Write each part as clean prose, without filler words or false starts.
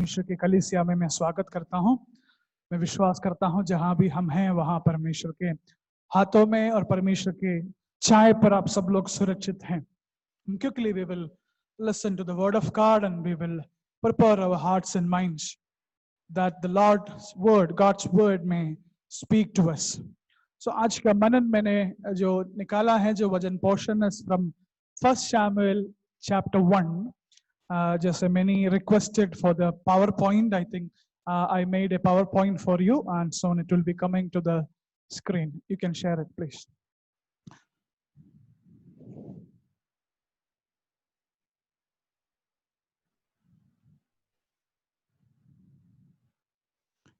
परमेश्वर की कलीसिया में मैं स्वागत करता हूं। मैं विश्वास करता हूं जहां भी हम हैं वहां परमेश्वर के हाथों में और परमेश्वर के छाए पर आप सब लोग सुरक्षित हैं। Quickly we will listen to the word of God and we will prepare our hearts and minds that the Lord's word, God's word may speak to us. So आज का मनन मैंने जो निकाला है, जो वचन पोर्शन है from 1 Samuel chapter 1. Just many requested for the PowerPoint. I think I made a PowerPoint for you, and soon it will be coming to the screen. You can share it, please.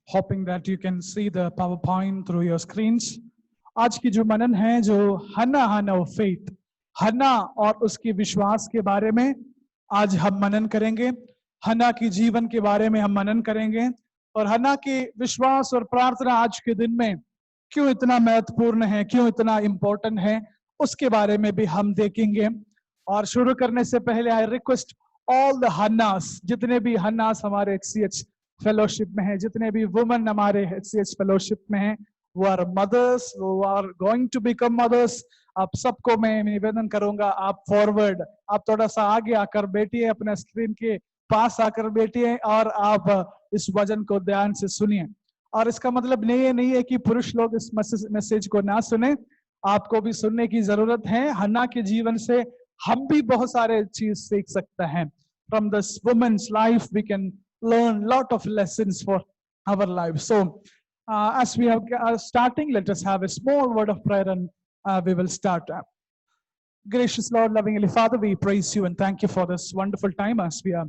Hoping that you can see the PowerPoint through your screens. आज की जो मनन है, जो हन्ना of faith, हन्ना और उसके विश्वास के बारे में आज हम मनन करेंगे। हन्ना की जीवन के बारे में हम मनन करेंगे और हन्ना के विश्वास और प्रार्थना आज के दिन में क्यों इतना महत्वपूर्ण है, क्यों इतना इम्पोर्टेंट है, उसके बारे में भी हम देखेंगे। और शुरू करने से पहले आई रिक्वेस्ट ऑल द हन्नास, जितने भी हन्नास हमारे HCH फेलोशिप में है, जितने भी वुमेन हमारे HCH फेलोशिप में है, वो आर मदर्स, वो are going to become mothers, आप सबको मैं निवेदन करूंगा, आप फॉरवर्ड, आप थोड़ा सा आगे आकर बैठिए, अपने स्क्रीन के पास आकर बैठिए और आप इस वचन को ध्यान से सुनिए। और इसका मतलब नहीं है कि पुरुष लोग इस मैसेज को ना सुने, आपको भी सुनने की जरूरत है। हन्ना के जीवन से हम भी बहुत सारे चीज सीख सकते हैं। From this women's life we can learn lot of lessons for our lives. So as we are starting, let us have a small word of prayer and we will start. Gracious Lord, loving Heavenly Father, we praise you and thank you for this wonderful time as we are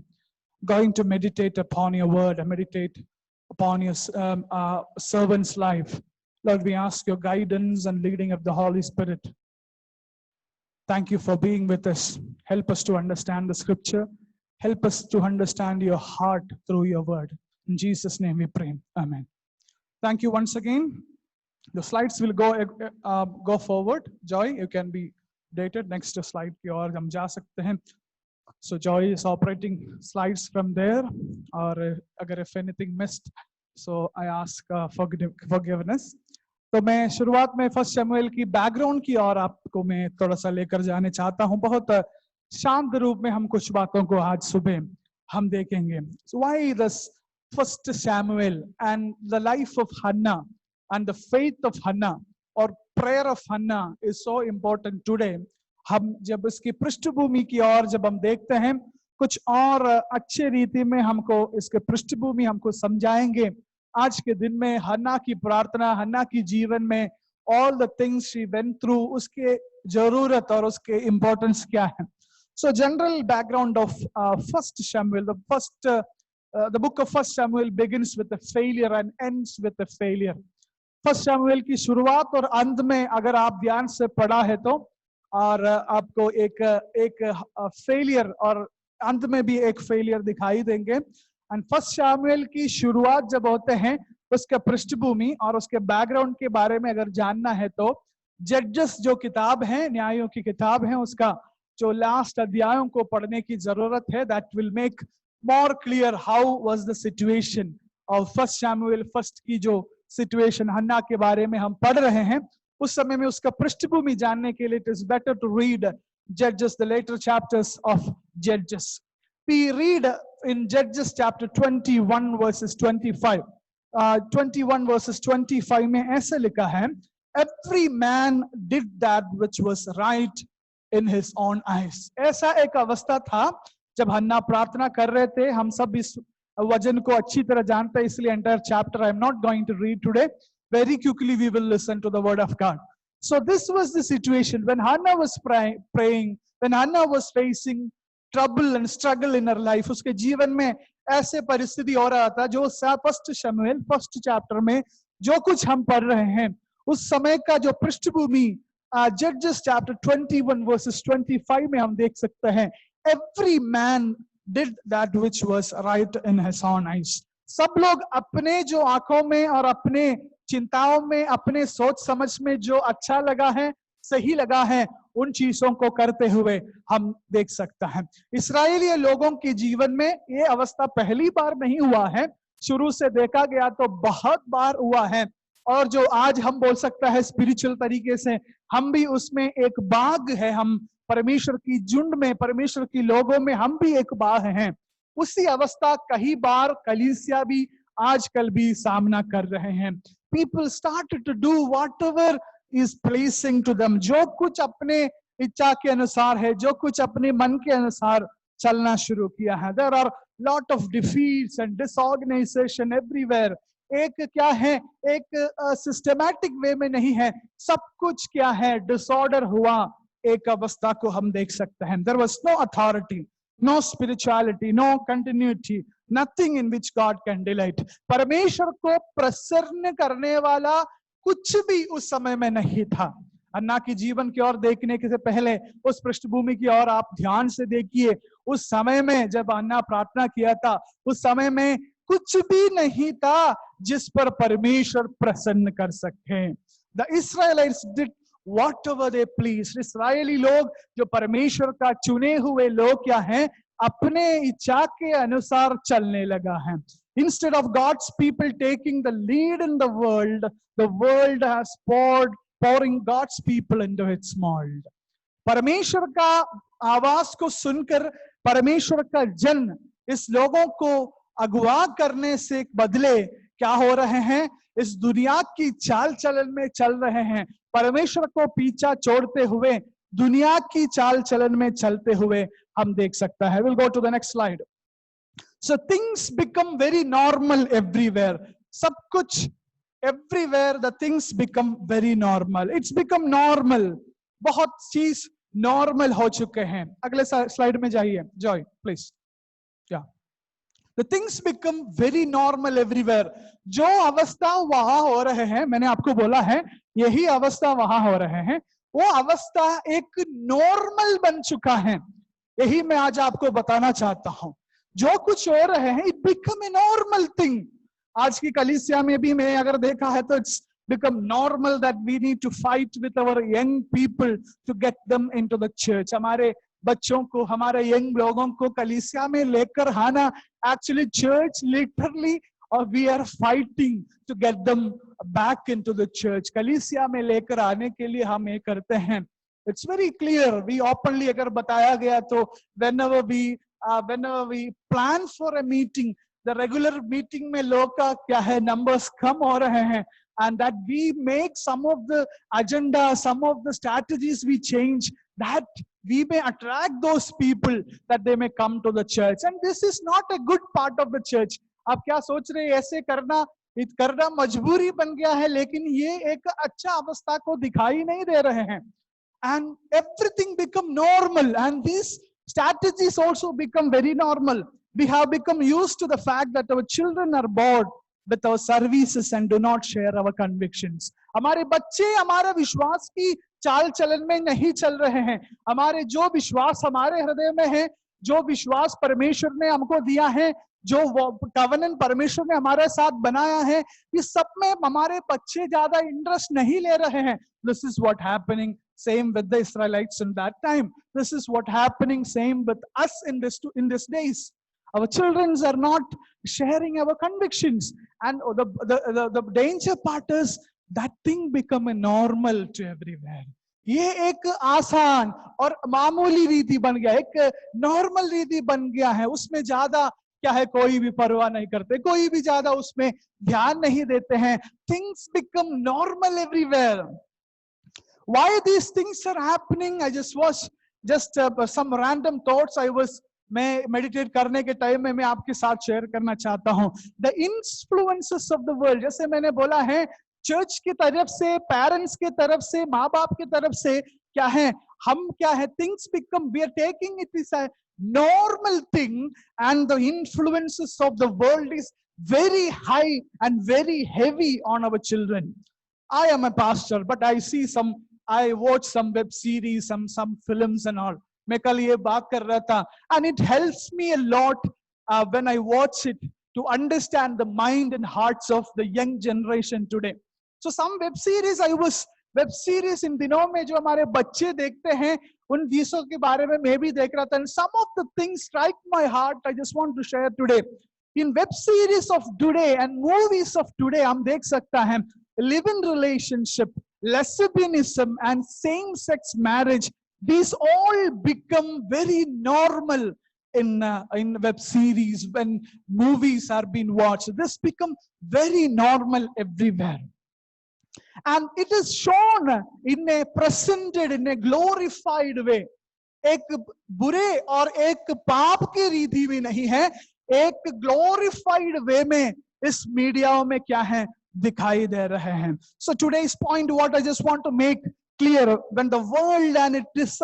going to meditate upon your word and meditate upon your servant's life. Lord, we ask your guidance and leading of the Holy Spirit. Thank you for being with us. Help us to understand the scripture. Help us to understand your heart through your word. In Jesus' name we pray. Amen. Thank you once again. The slides will go forward. Joy, you can be dated. Next slide की ओर हम जा सकते हैं. So Joy is operating slides from there. और अगर if anything missed, so I ask forgiveness. तो मैं शुरुआत में 1 शमूएल की बैकग्राउंड की ओर आपको मैं थोड़ा सा लेकर जाने चाहता हूँ। बहुत शांत रूप में हम कुछ बातों को आज सुबह हम देखेंगे। So why this 1 Samuel and the life of Hannah and the faith of Hannah or prayer of Hannah is so important today. हम जब इसकी पृष्ठभूमि की ओर जब हम देखते हैं, कुछ और अच्छे रीति में हमको इसके पृष्ठभूमि हमको समझाएंगे। आज के दिन में हन्ना की प्रार्थना, हन्ना की जीवन में all the things she went through, उसके जरूरत और उसके इम्पोर्टेंस क्या है। So general background of 1 Samuel, the book of 1 Samuel begins with a failure and ends with a failure. 1 Samuel की शुरुआत और अंत में अगर आप ध्यान से पढ़ा है तो और आपको एक फेलियर और अंत में भी एक फेलियर दिखाई देंगे। एंड 1 Samuel की शुरुआत जब होते हैं, उसके पृष्ठभूमि और उसके बैकग्राउंड के बारे में अगर जानना है तो जजेस जो किताब है, न्यायों की किताब है, उसका जो लास्ट अध्यायों को पढ़ने की जरूरत है। That will make more clear how was the situation of 1 Samuel 1 की जो सिचुएशन हन्ना के बारे में हम पढ़ रहे हैं, उस समय में उसका पृष्ठभूमि जानने के लिए it is better to read Judges, the later chapters of Judges. We read in Judges chapter 21 verses 25. 21 verses 25 में ऐसे लिखा है, every man did that which was right in his own eyes. ऐसा एक अवस्था था जब हन्ना प्रार्थना कर रहे थे। हम सब इस वचन को अच्छी तरह जानते हैं, इसलिए entire chapter I am not going to read today. Very quickly we will listen to the word of God. So this was the situation when Hannah was praying, when Hannah was facing trouble and struggle in her life. उसके जीवन में ऐसे परिस्थिति हो रहा था जो 1 शमूएल 1 chapter में जो कुछ हम पढ़ रहे हैं, उस समय का जो पृष्ठभूमि Judges chapter 21 verses 25 में हम देख सकते हैं। Every man did that which was right in his own eyes. सब लोग अपने जो आंखों में और अपने चिंताओं में, अपने सोच समझ में जो अच्छा लगा है, सही लगा है, उन चीजों को करते हुए हम देख सकते हैं। इस्राएली लोगों के जीवन में ये अवस्था पहली बार नहीं हुआ है, शुरू से देखा गया तो बहुत बार हुआ है। और जो आज हम बोल सकता है स्पिरिचुअल तरीके से हम भी उसमें एक भाग है, हम परमेश्वर की झुंड में, परमेश्वर की लोगों में हम भी एक भाग हैं। उसी अवस्था कई बार कलीसिया भी आजकल भी सामना कर रहे हैं। People start to do whatever is pleasing to them, जो कुछ अपने इच्छा के अनुसार है, जो कुछ अपने मन के अनुसार चलना शुरू किया है। There are lot of defeats and disorganisation everywhere. एक क्या है, एक सिस्टमैटिक वे में नहीं है, सब कुछ क्या है, डिसऑर्डर हुआ एक अवस्था को हम देख सकते हैं। There was no authority, no spirituality, no continuity, nothing in which God can delight. परमेश्वर को प्रसन्न करने वाला कुछ भी उस समय में नहीं था। अन्ना की जीवन की ओर देखने के से पहले उस पृष्ठभूमि की ओर आप ध्यान से देखिए। उस समय में जब अन्ना प्रार्थना किया था, उस समय में कुछ भी नहीं था जिस पर परमेश्वर प्रसन्न कर सके। The Israelites did whatever they pleased। इस्राएली लोग जो परमेश्वर का चुने हुए लोग क्या हैं, अपने इच्छा के अनुसार चलने लगा है। Instead of God's people taking the lead in the world has pouring God's people into its mold। परमेश्वर का आवाज को सुनकर परमेश्वर का जन इस लोगों को अगुवा करने से बदले क्या हो रहे हैं, इस दुनिया की चाल चलन में चल रहे हैं। परमेश्वर को पीछा छोड़ते हुए दुनिया की चाल चलन में चलते हुए हम देख सकता है। Will go to the next slide. So things become very normal everywhere. सब कुछ everywhere the things become very normal. It's become normal. बहुत चीज नॉर्मल हो चुके हैं। अगले स्लाइड में जाइए जॉय प्लीज। क्या The things become very normal everywhere। जो अवस्था वहां हो रहे हैं, मैंने आपको बोला है यही अवस्था वहां हो रहे हैं, वो अवस्था एक नॉर्मल बन चुका है। यही मैं आज आपको बताना चाहता हूं। जो कुछ हो रहे हैं it become a normal thing. आज की कलीसिया में भी मैं अगर देखा है तो it's become normal that we need to fight with our young people to get them into the church। हमारे बच्चों को, हमारे यंग लोगों को कलीसिया में लेकर आना, एक्चुअली चर्च लिटरली, और we are fighting to get them back into the church. कलीसिया में लेकर आने के लिए हम ये करते हैं। It's very clear, we openly अगर बताया गया तो whenever we plan for a meeting, the regular meeting में लोग का क्या है, numbers कम हो रहे हैं, and that we make some of the agenda, some of the strategies we change, that we may attract those people that they may come to the church, and this is not a good part of the church। आप क्या सोच रहे हैं, ऐसे करना मजबूरी बन गया है, लेकिन ये एक अच्छा अवस्था को दिखाई नहीं दे रहे हैं। And everything become normal, and these strategies also become very normal। We have become used to the fact that our children are bored with our services and do not share our convictions। हमारे बच्चे हमारे विश्वास की चाल चलन में नहीं चल रहे हैं। हमारे जो विश्वास हमारे हृदय में है, जो विश्वास परमेश्वर ने हमको दिया है, जो कवनन परमेश्वर ने हमारे साथ बनाया है, इस सब में हमारे बच्चे ज्यादा इंटरेस्ट नहीं ले रहे हैं। This is what happening same with the Israelites in that time। This is what happening same with us in this days। Our children are not sharing our convictions, and the danger part is that thing become a normal to everywhere। ये एक आसान और मामूली रीति बन गया, एक normal रीति बन गया है। उसमें ज्यादा क्या है, कोई भी परवाह नहीं करते, कोई भी ज्यादा उसमें ध्यान नहीं देते हैं। Things become normal everywhere। Why these things are happening? I just was some random thoughts मैं मेडिटेट करने के टाइम में मैं आपके साथ शेयर करना चाहता हूं। The influences of the world, जैसे मैंने बोला है, चर्च की तरफ से, पेरेंट्स की तरफ से, माँ बाप की तरफ से क्या है, हम क्या है, things become, we are taking it is a normal thing, and the influences of the world is very high and very heavy on our children। I am a pastor, but I watch some web series, some films and all। मैं कल ये बात कर रहा था, and it helps me a lot when I watch it to understand the mind and hearts of the young generation today। So some web series I was web series in दिनों में जो हमारे बच्चे देखते हैं, उन चीजों के बारे में मैं भी देख रहा था. Some of the things strike my heart, I just want to share today. In web series of today and movies of today हम देख सकता है live in relationship, lesbianism and same sex marriage, these all become very normal in web series. When movies are being watched, this become very normal everywhere, and it is shown in a presented in a glorified way. एक बुरे और एक पाप की रीति में नहीं है, एक ग्लोरिफाइड वे में इस मीडिया में क्या है दिखाई दे रहे हैं. So today's point, what I just want to make clear, when the world and it is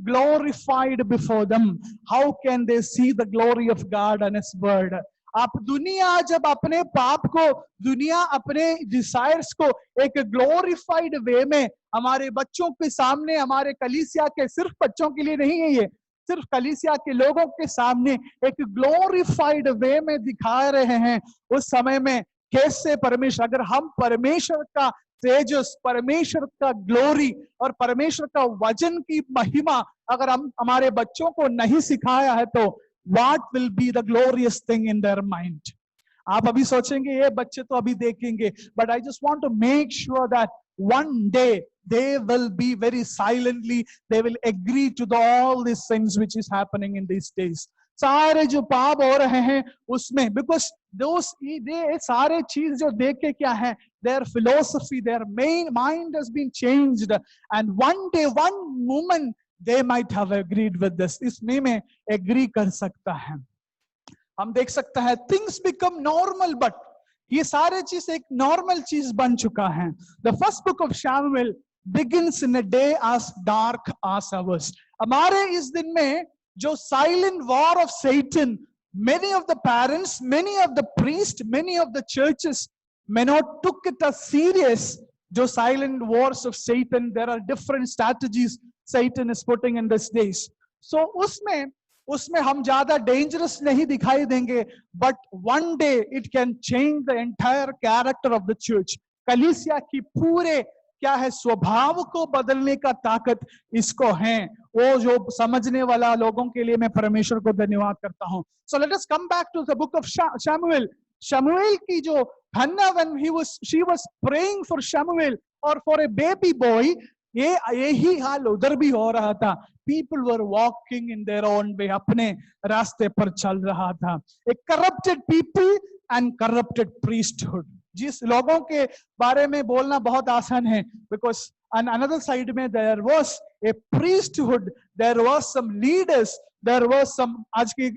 glorified before them, how can they see the glory of God and His word? आप दुनिया जब अपने पाप को, दुनिया अपने डिजायर्स को एक ग्लोरिफाइड वे में हमारे बच्चों के सामने, हमारे कलीसिया के, सिर्फ बच्चों के लिए नहीं है ये, सिर्फ कलीसिया के लोगों के सामने एक ग्लोरिफाइड वे में दिखा रहे हैं, उस समय में कैसे परमेश्वर, अगर हम परमेश्वर का तेजस, परमेश्वर का ग्लोरी और परमेश्वर का वचन की महिमा अगर हम हमारे बच्चों को नहीं सिखाया है, तो what will be the glorious thing in their mind? आप अभी सोचेंगे ये बच्चे तो अभी देखेंगे, but I just want to make sure that one day they will be very silently, they will agree to all these things which is happening in these days. सारे जो पाप हो रहे हैं उसमें, because those they सारे चीज जो देख के क्या है, their philosophy, their main mind has been changed, and one day, one moment they might have agreed with this. इसमें में agree कर सकता है. हम देख सकता है things become normal, but ये सारे चीज एक नॉर्मल चीज बन चुका है. The first book of Samuel begins in a day as dark as ours. हमारे इस दिन में जो silent war of Satan, many of the parents, many of the priests, many of the churches may not took it as serious. जो silent wars of Satan, there are different strategies Satan is putting in these days. So उसमें हम ज्यादा dangerous नहीं दिखाई देंगे, but one day it can change the entire character of the church. कलीसिया की पूरे क्या है स्वभाव को बदलने का ताकत इसको है. वो जो समझने वाला लोगों के लिए मैं परमेश्वर को धन्यवाद करता हूँ. So let us come back to the book of Samuel. Samuel की जो Hannah, when she was praying for Samuel or for a baby boy, यही हाल उधर भी हो रहा था. People were walking in their own way, अपने रास्ते पर चल रहा था. A corrupted people and corrupted priesthood. जिस लोगों के बारे में बोलना बहुत आसान है, because on another side में there was a priesthood, there was some leaders, there was some, आज की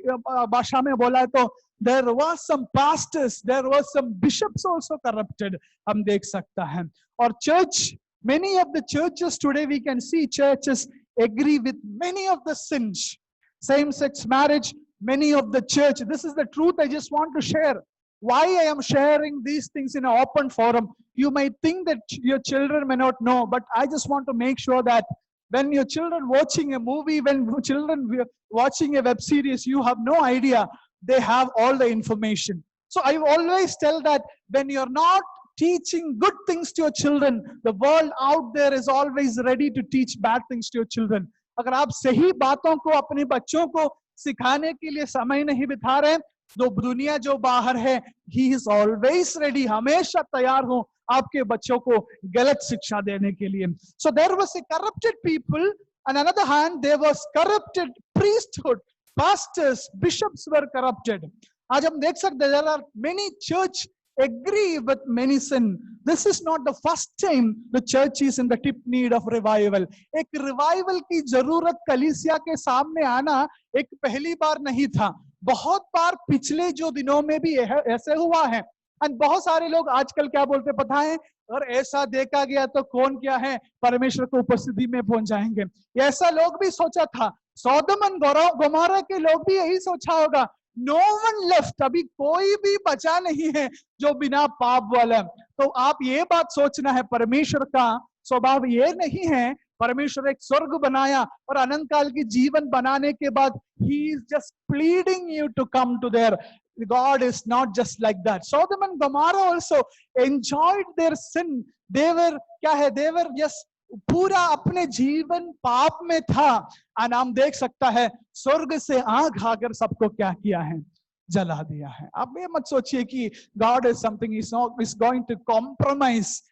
भाषा में बोला तो there was some pastors, there was some bishops also corrupted. हम देख सकता है. और church, many of the churches today, we can see churches agree with many of the sins. Same-sex marriage, many of the church. This is the truth I just want to share. Why I am sharing these things in an open forum? You might think that your children may not know, but I just want to make sure that when your children watching a movie, when children watching a web series, you have no idea. They have all the information. So I always tell that when you're not teaching good things to your children, the world out there is always ready to teach bad things to your children. अगर आप सही बातों को अपने बच्चों को सिखाने के लिए समय नहीं बिता रहे, तो दुनिया जो बाहर है, he is always ready, हमेशा तैयार हो आपके बच्चों को गलत शिक्षा देने के लिए. So there was a corrupted people, on another hand there was corrupted priesthood. Pastors, bishops were corrupted. आज हम देख सकते हैं, there are many church agree with many sin. This is not the first time the church is in the deep need of revival. एक revival की जरूरत कलीसिया के सामने आना एक पहली बार नहीं था. बहुत बार पिछले जो दिनों में भी ऐसे हुआ है. And बहुत सारे लोग आजकल क्या बोलते पता है, अगर ऐसा देखा गया तो कौन क्या है परमेश्वर को उपस्थिति में पहुंच जाएंगे. ऐसा लोग भी सोचा था. सोदम और गोमोरा के लोग भी यही सोचा होगा. No one left, अभी कोई भी बचा नहीं है जो बिना पाप वाला. तो आप ये बात सोचना है, परमेश्वर का स्वभाव ये नहीं है. परमेश्वर एक स्वर्ग बनाया और अनंत काल की जीवन बनाने के बाद he is just pleading you to come to there. God is not just like that. Sodom and Gomorrah also enjoyed their sin. They were क्या है, they were just पूरा अपने जीवन पाप में था. और हम देख सकता है स्वर्ग से आग आकर सबको क्या किया है, जला दिया है. आप ये मत सोचिए कि God is something is going to compromise.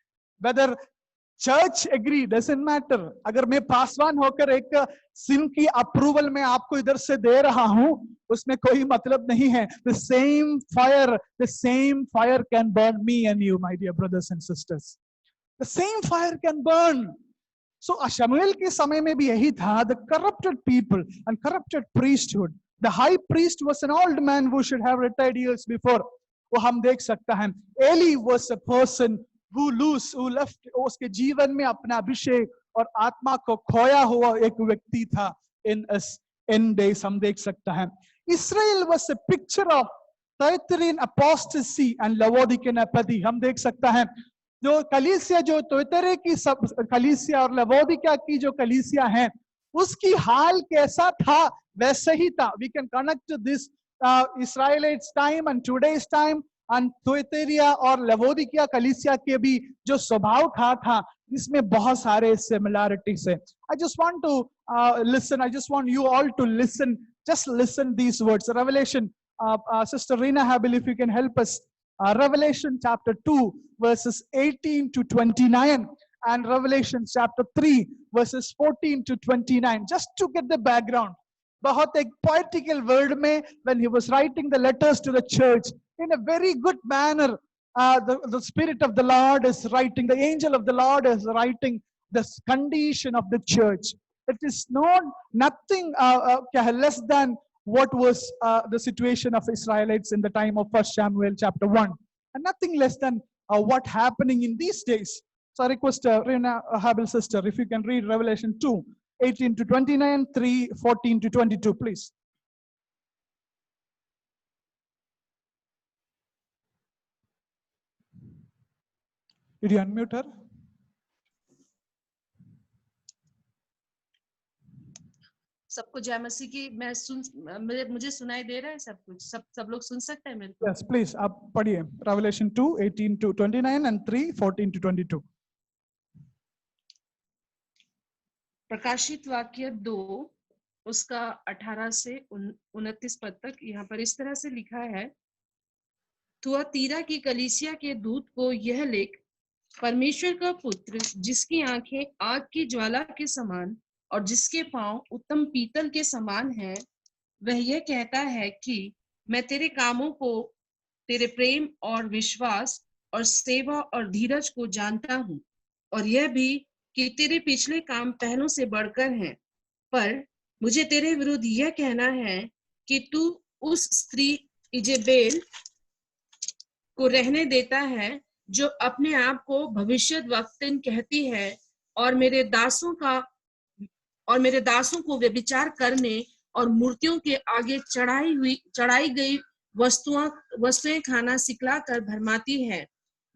Whether church agree, doesn't matter. अगर मैं पासवान होकर एक सिन की अप्रूवल में आपको इधर से दे रहा हूं, उसमें कोई मतलब नहीं है. the same fire can burn me and you, my dear brothers and sisters. The same fire can burn. So शमूएल के समय में भी यही था. The corrupted people and corrupted priesthood. The high priest was an old man who should have retired years before. वो हम देख सकता है. Eli was a person who left, उसके जीवन में अपना अभिषेक और आत्मा को खोया हुआ एक व्यक्ति था. in days हम देख सकता है. Israel was a picture of Thyatirian apostasy and Laodicean apathy. हम देख सकता है जो कलीसिया, जो तोतेरे की सब कलीसिया और लवोदिकिया की जो कलीसिया है, उसकी हाल कैसा था वैसे ही था. We can connect this Israelites time and today's time and थोएतेरिया और लवोदिकिया कलीसिया के भी जो स्वभाव था इसमें बहुत सारे similarities है. I just want to listen. I just want you all to listen. Just listen these words. Revelation, Sister Rina Habil, if you can help us. Revelation chapter 2 verses 18 to 29 and Revelation chapter 3 verses 14 to 29, just to get the background. बहुत एक poetical word में, when he was writing the letters to the church in a very good manner, the Spirit of the Lord is writing, the angel of the Lord is writing the condition of the church. It is nothing less than what was the situation of Israelites in the time of 1 Samuel chapter 1, and nothing less than what happening in these days. So I request Rina Habil sister, if you can read Revelation 2, 18 to 29, 3, 14 to 22, please. Did you unmute her? सबको जय मसीह की. मुझे सुनाई दे रहा है सब कुछ, सब लोग सुन सकते हैं मेरे को? Yes, please. आप पढ़िए Revelation 2, 18 to 29 and 3, 14 to 22. प्रकाशित वाक्य 2 उसका 18 से 29 पद तक यहाँ पर इस तरह से लिखा है. थुआतीरा की कलीसिया के दूत को यह लिख, परमेश्वर का पुत्र जिसकी आंखें आग की ज्वाला के समान और जिसके पांव उत्तम पीतल के समान हैं, वह यह कहता है कि मैं तेरे कामों को, तेरे प्रेम और विश्वास और सेवा और धीरज को जानता हूँ, और यह भी कि तेरे पिछले काम पहलों से बढ़कर हैं. पर मुझे तेरे विरुद्ध यह कहना है कि तू उस स्त्री इजेबेल को रहने देता है जो अपने आप को भविष्यद्वक्तिन कहती है और मेरे दासों को व्यभिचार करने और मूर्तियों के आगे चढ़ाई गई वस्तुएं खाना सिखला कर भरमाती है.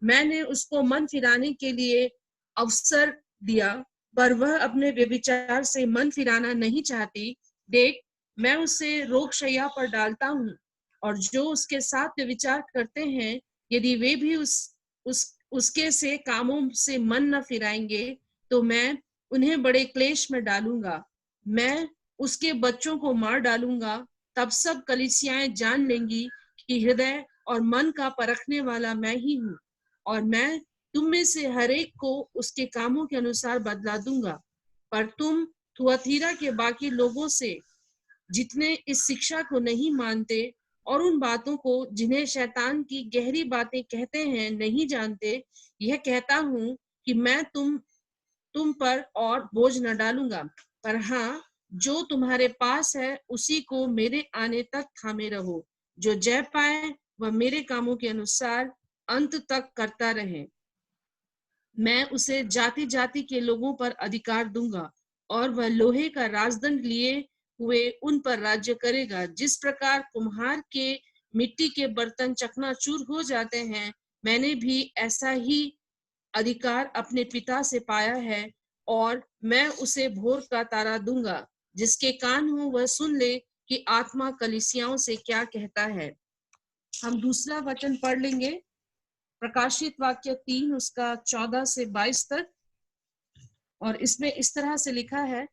मैंने उसको मन फिराने के लिए अवसर दिया, पर वह अपने व्यभिचार से मन फिराना नहीं चाहती. देख, मैं उसे रोगशैया पर डालता हूँ, और जो उसके साथ व्यभिचार करते हैं, यदि वे भी उसके से कामों से मन न फिराएंगे, तो मैं उन्हें बड़े क्लेश में डालूंगा. मैं उसके बच्चों को मार डालूंगा. तब सब कलीसियाएं जान लेंगी कि हृदय और मन का परखने वाला मैं ही हूँ, और मैं तुम में से हर एक को उसके कामों के अनुसार बदला दूंगा. पर तुम थुआतीरा के बाकी लोगों से, जितने इस शिक्षा को नहीं मानते और उन बातों को जिन्हें शैतान की गहरी बातें कहते हैं नहीं जानते, यह कहता हूँ कि मैं तुम पर और बोझ न डालूंगा. पर हाँ, जो तुम्हारे पास है उसी को मेरे आने तक थामे रहो. जो जय पाए वह मेरे कामों के अनुसार अंत तक करता रहे. मैं उसे जाति जाति के लोगों पर अधिकार दूंगा, और वह लोहे का राजदंड लिए हुए उन पर राज्य करेगा. जिस प्रकार कुम्हार के मिट्टी के बर्तन चकनाचूर हो जाते हैं, मैंने भी ऐसा ही अधिकार अपने पिता से पाया है, और मैं उसे भोर का तारा दूंगा. जिसके कान हो वह सुन ले कि आत्मा कलीसियाओं से क्या कहता है. हम दूसरा वचन पढ़ लेंगे, प्रकाशित वाक्य 3 उसका 14 से 22 तक। और इसमें इस तरह से लिखा है,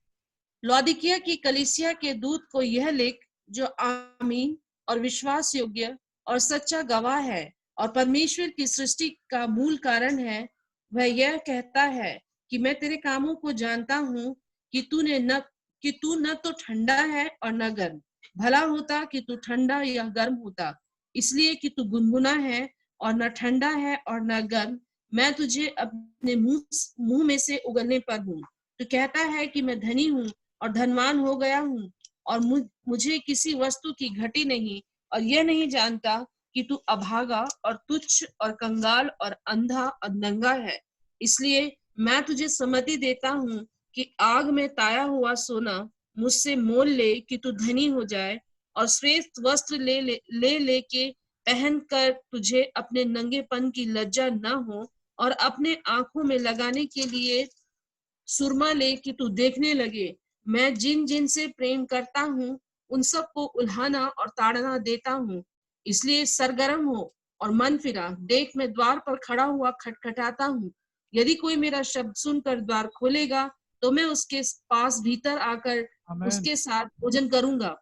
लौदीकिया की कलीसिया के दूत को यह लिख, जो आमीन और विश्वास योग्य और सच्चा गवाह है और परमेश्वर की सृष्टि का मूल कारण है, वह यह कहता है कि मैं तेरे कामों को जानता हूं कि तू न तो ठंडा है और न गर्म। भला होता कि तू ठंडा या गर्म होता, इसलिए कि तू गुनगुना है और न ठंडा है और न गर्म, मैं तुझे अपने मुंह में से उगलने पर हूँ। तू कहता है कि मैं धनी हूँ और धनवान हो गया हूँ और मुझे किसी वस्तु की घटी नहीं, और यह नहीं जानता कि तू अभागा और तुच्छ और कंगाल और अंधा और नंगा है। इसलिए मैं तुझे सम्मति देता हूँ कि आग में ताया हुआ सोना मुझसे मोल ले कि तू धनी हो जाए, और श्रेष्ठ वस्त्र ले के पहन कर तुझे अपने नंगेपन की लज्जा न हो, और अपने आंखों में लगाने के लिए सुरमा ले कि तू देखने लगे। मैं जिन जिन से प्रेम करता हूँ उन सबको उल्हाना और ताड़ना देता हूँ। इसलिए सरगर्म हो और मन फिरा। देख, मैं द्वार पर खड़ा हुआ खटखटाता हूँ। यदि कोई मेरा शब्द सुनकर द्वार खोलेगा तो मैं उसके पास भीतर आकर आमेन। उसके साथ भोजन करूंगा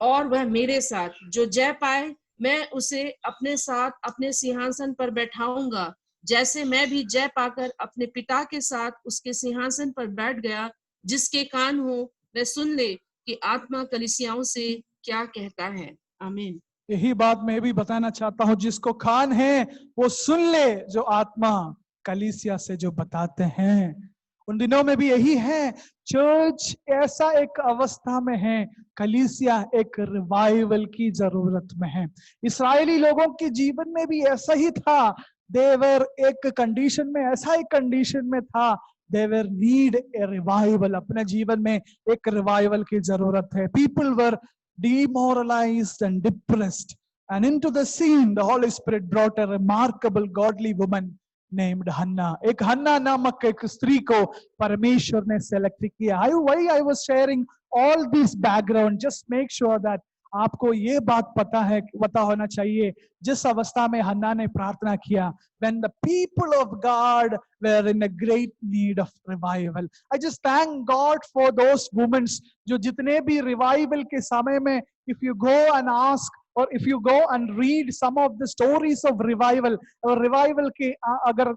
और वह मेरे साथ। जो जय पाए मैं उसे अपने साथ अपने सिंहासन पर बैठाऊंगा, जैसे मैं भी जय पाकर अपने पिता के साथ उसके सिंहासन पर बैठ गया। जिसके कान हो वह सुन ले कि आत्मा कलीसियाओं से क्या कहता है। आमीन। यही बात मैं भी बताना चाहता हूँ, जिसको कान है वो सुन ले, जो आत्मा कलीसिया से जो बताते हैं। उन दिनों में भी यही है, चर्च ऐसा एक अवस्था में है, कलीसिया एक रिवाइवल की जरूरत में है। इस्राएली लोगों के जीवन में भी ऐसा ही था। देवर एक कंडीशन में, ऐसा एक कंडीशन में था, देवर नीड ए रिवाइवल। अपने जीवन में एक रिवाइवल की जरूरत है। People were demoralized and depressed, and into the scene the Holy Spirit brought a remarkable godly woman named Hannah. एक हन्ना नामक एक स्त्री को परमेश्वर ने सेलेक्ट किया। Why I was sharing all this background, just make sure that आपको ये बात पता होना चाहिए, जिस अवस्था में हन्ना ने प्रार्थना किया, when the people of God were in a great need of revival. I just thank God for those women जो जितने भी रिवाइवल के समय में, if you go and ask or if you go and read some of the stories of revival, और revival के अगर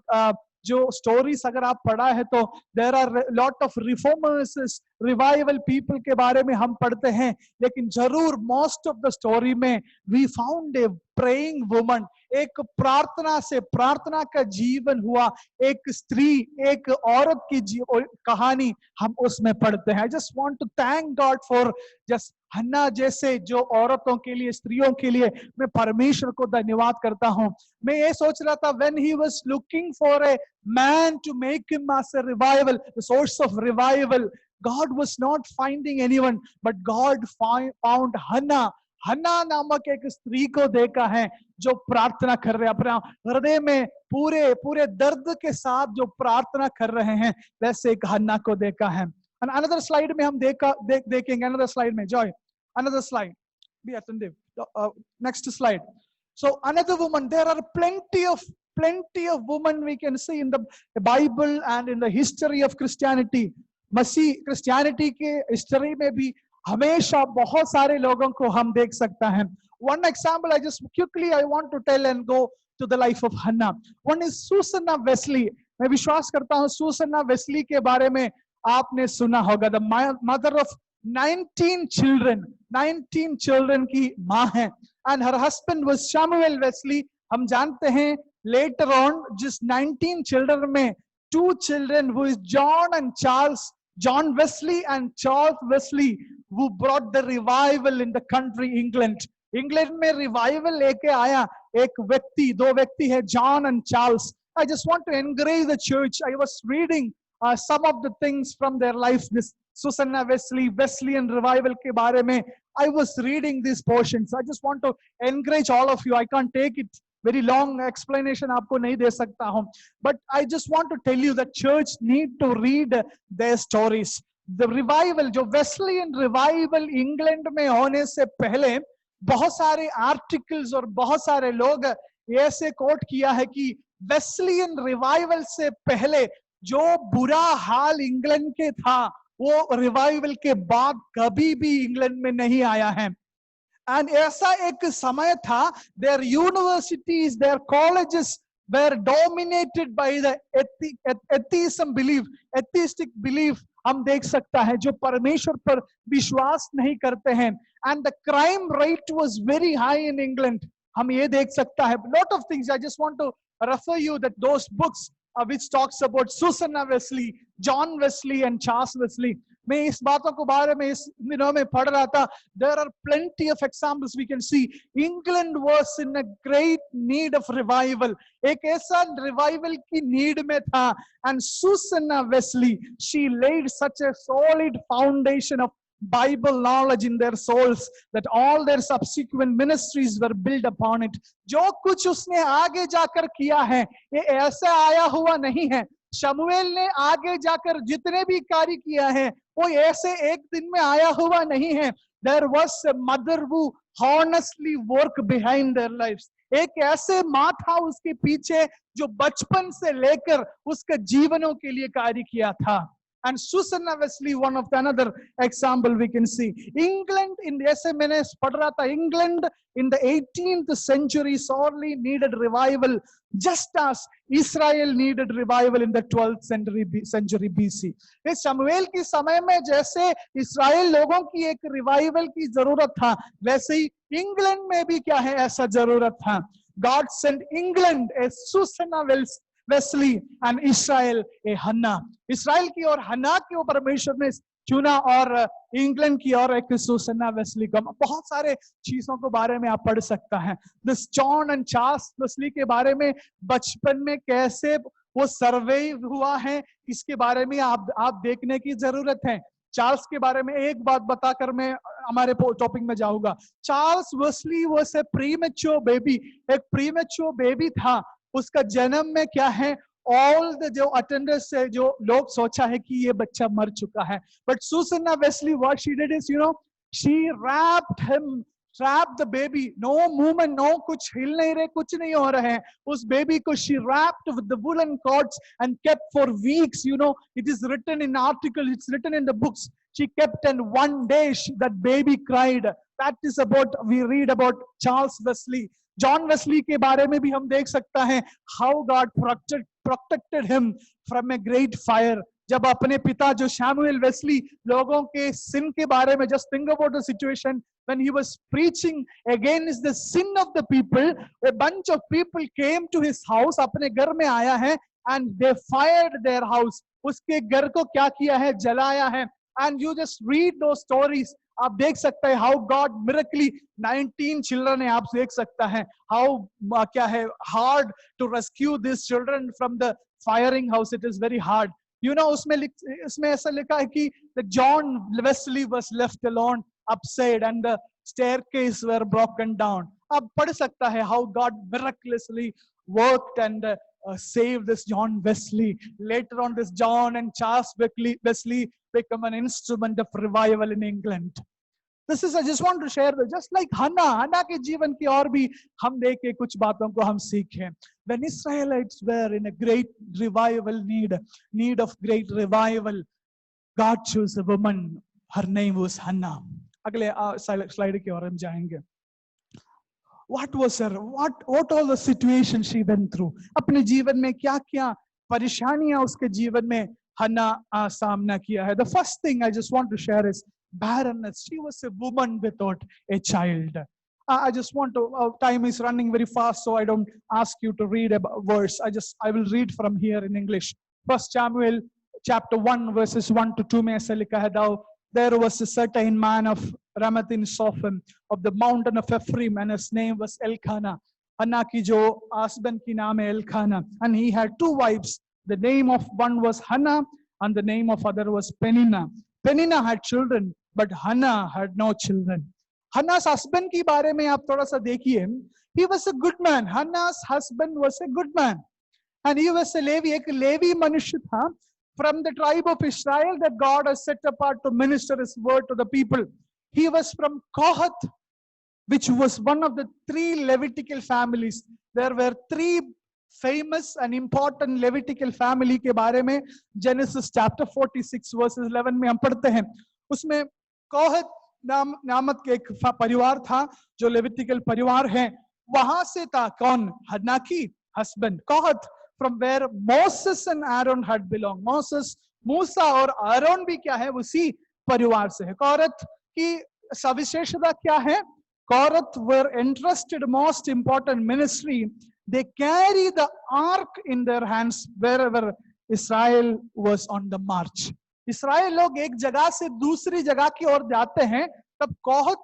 जो स्टोरीज अगर आप पढ़ा है तो there are lot of reformers, revival people के बारे में हम पढ़ते हैं, लेकिन जरूर मोस्ट ऑफ द स्टोरी में we found a praying woman. एक प्रार्थना से प्रार्थना का जीवन हुआ एक स्त्री, एक औरत की कहानी हम उसमें पढ़ते हैं। I just want to thank God for just Hannah जैसे जो औरतों के लिए, स्त्रियों के लिए मैं परमेश्वर को धन्यवाद करता हूं। मैं ये सोच रहा था, when he was looking for a man to make him as a revival, the source of revival, God was not finding anyone, but God found Hannah. हन्ना नामक एक स्त्री को देखा है जो प्रार्थना कर रहे, अपना हृदय में पूरे पूरे दर्द के साथ जो प्रार्थना कर रहे हैं, वैसे एक हन्ना को देखा है। अनदर स्लाइड में हम देखेंगे, अनदर स्लाइड में Joy, another slide be attentive, next slide. So another woman, there are plenty of women we can see in the Bible and in the history of Christianity. Masih Christianity के history में भी हमेशा बहुत सारे लोगों को हम देख सकता है। One example I just quickly I want to tell and go to the life of Hannah. One is Susanna Wesley. मैं विश्वास करता हूँ सुसन्ना वेस्ली के बारे में आपने सुना होगा। The mother of 19 children की माँ है, and her husband was Samuel Wesley. हम जानते हैं later on जिस 19 children में 2 children who is John Wesley and Charles Wesley, who brought the revival in the country England. England में रिवाइवल लेके आया एक व्यक्ति, 2 व्यक्ति है, John and Charles. I just want to encourage the church. I was reading some of the things from their life, this Susanna Wesley, Wesleyan revival के बारे में. I was reading these portions. I just want to encourage all of you. I can't take it very long explanation आपको नहीं दे सकता हूँ, but I just want to tell you that church need to read their stories. The revival, जो Wesleyan revival England में होने से पहले बहुत सारे आर्टिकल्स और बहुत सारे लोग ऐसे कोट किया है कि वेस्लियन रिवाइवल से पहले जो बुरा हाल इंग्लैंड के था वो रिवाइवल के बाद कभी भी इंग्लैंड में नहीं आया है। एंड ऐसा एक समय था, their universities, their colleges were dominated by the atheism belief, atheistic belief। हम देख सकता है जो परमेश्वर पर विश्वास नहीं करते हैं। And the crime rate was very high in England. हम ये देख सकता है lot of things. I just want to refer you that those books which talks about Susanna Wesley, John Wesley and Charles Wesley। मैं इस बातों को बारे में इस दिनों में पढ़ रहा था। There are plenty of examples we can see. England was in a great need of revival। एक ऐसा revival की need में था। And Susanna Wesley, she laid such a solid foundation of Bible knowledge in their souls that all their subsequent ministries were built upon it। जो कुछ उसने आगे जाकर किया है ये ऐसा आया हुआ नहीं है। शमूएल ने आगे जाकर जितने भी कार्य किया है वो ऐसे एक दिन में आया हुआ नहीं है। There was a mother who honestly worked behind their lives। एक ऐसे माँ था उसके पीछे जो बचपन से लेकर उसके जीवनों के लिए कार्य किया था। And Susanna Wesley, one of the another example we can see। England in ऐसे मैंने पढ़ रहा था, England in the 18th century sorely needed revival, just as Israel needed revival in the 12th century BC। इस शमूएल के समय में जैसे इस्राएल लोगों की एक रिवाइवल की जरूरत था, वैसे ही इंग्लैंड में भी क्या है ऐसा जरूरत था। God sent England a Susanna Wesley and Israel a Hannah। Israel की और हन्ना की ऊपर परमेश्वर ने चुना और इंग्लैंड की और एक सुसन्ना वेस्ली का। बहुत सारे चीजों के बारे में आप पढ़ सकता है। This John and Charles Wesley के बारे में बचपन में कैसे वो सर्वे हुआ है इसके बारे में आप देखने की जरूरत है। चार्ल्स के बारे में एक बात बताकर मैं हमारे टॉपिक में जाऊंगा। Charles Wesley was a premature baby, एक प्रीमेच्योर बेबी था। उसका जन्म में क्या है, ऑल द जो अटेंडर्स से जो लोग सोचा है कि ये बच्चा मर चुका है। But Susanna Wesley what she did is she wrapped him, trap the baby, no movement, no कुछ हिल नहीं रहे, कुछ नहीं हो रहे हैं। उस बेबी को she wrapped with the woollen cords and kept for weeks. It is written in article, it's written in the books. She kept, and one day that baby cried। That is about, we read about Charles Wesley। John Wesley के बारे में भी हम देख सकता है how God protected him from a great fire. जब अपने पिता जो शैमुएल वेस्ली लोगों के सिन के बारे में, just think about the situation when he was preaching against the sin of the people, a bunch of people came to his house, अपने घर में आया है, and they fired their house। उसके घर को क्या किया है, जलाया है। and you just read those stories, आप देख सकते हैं हाउ गॉड मिरेकली 19 चिल्ड्रन है, आप देख सकता है हाउ क्या है hard to rescue this children from the firing house. It is very hard. इसमें ऐसा लिखा है कि John Wesley was left alone upside and the staircase were broken down. आप पढ़ सकता है how God miraculously worked and saved this John Wesley। Later on, this John and Charles Wesley become an instrument of revival in England। This is, I just want to share this, just like हन्ना के जीवन की और भी हम देखे कुछ बातों को हम सीखें। When Israelites were in a great revival need of great revival, God chose a woman, her name was Hannah। अगले स्लाइड की ओर हम जाएंगे। What was her, what all the situation she went through। अपने जीवन में क्या क्या परेशानियां उसके जीवन में हन्ना सामना किया है। The first thing I just want to share is barrenness। She was a woman without a child। I just want to, time is running very fast, so I don't ask you to read a verse. I will read from here in English। 1 Samuel chapter 1 verses 1 to 2 में ऐसा लिखा है, Thou there was a certain man of Ramath in Sophim of the mountain of Ephraim, and his name was Elkanah। हन्ना की जो husband की नाम है Elkanah, and he had 2 wives। The name of one was Hannah and the name of other was Peninnah। Peninnah had children, but Hannah had no children। Hannah's husband की बारे में आप थोड़ा सा देखिए। He was a good man। Hannah's husband was a good man, and he was a Levi, एक levy मनुष्य था from the tribe of Israel that God has set apart to minister his word to the people। He was from Kohath which was one of the 3 Levitical families. There were 3 famous and important Levitical family के बारे में Genesis chapter 46 verses 11 में हम पढ़ते हैं. उसमें कोहत नामक एक परिवार था जो लेविटिकल परिवार है. वहां से था कौन? हन्ना की husband Kohath, from where Moses and Aaron had belonged. Moses, मूसा और आरोन भी क्या है? उसी परिवार से है. कोरत की सविशेषता क्या है? कोरत were entrusted most important ministry. They carry the ark in their hands wherever Israel was on the march. Israel लोग एक जगह से दूसरी जगह की ओर जाते हैं, तब कोहत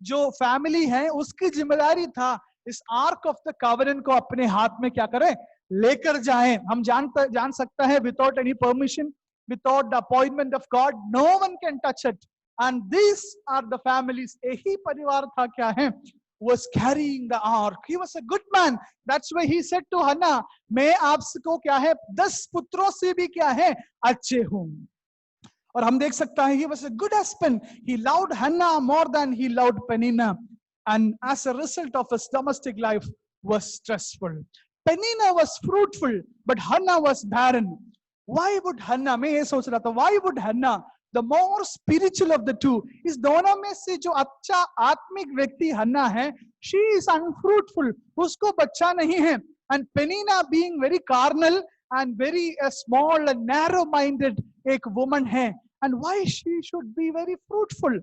जो फैमिली है उसकी जिम्मेदारी था इस आर्क ऑफ द कवरेंट को अपने हाथ में क्या करें? लेकर जाएं. हम जान सकता है without any permission, without the appointment of God, no one can touch it. And this are the families. यही परिवार था क्या है? was carrying the ark. He was a good man. That's why he said to Hannah, मैं आपको क्या है? 10 पुत्रों से भी क्या है? अच्छे हूं. और हम देख सकता है he was a good husband. He loved Hannah more than he loved Peninnah, and as a result of his domestic life was stressful. Peninnah was fruitful, but Hannah was barren. Why would Hannah? मैं ये सोच रहा था, why would Hannah, the more spiritual of the two, इस दोनों में से जो अच्छा आत्मिक व्यक्ति हन्ना है, she is unfruitful, उसको बच्चा नहीं है. And Peninnah being very carnal and very small and narrow minded एक woman है. And why she should be very fruitful?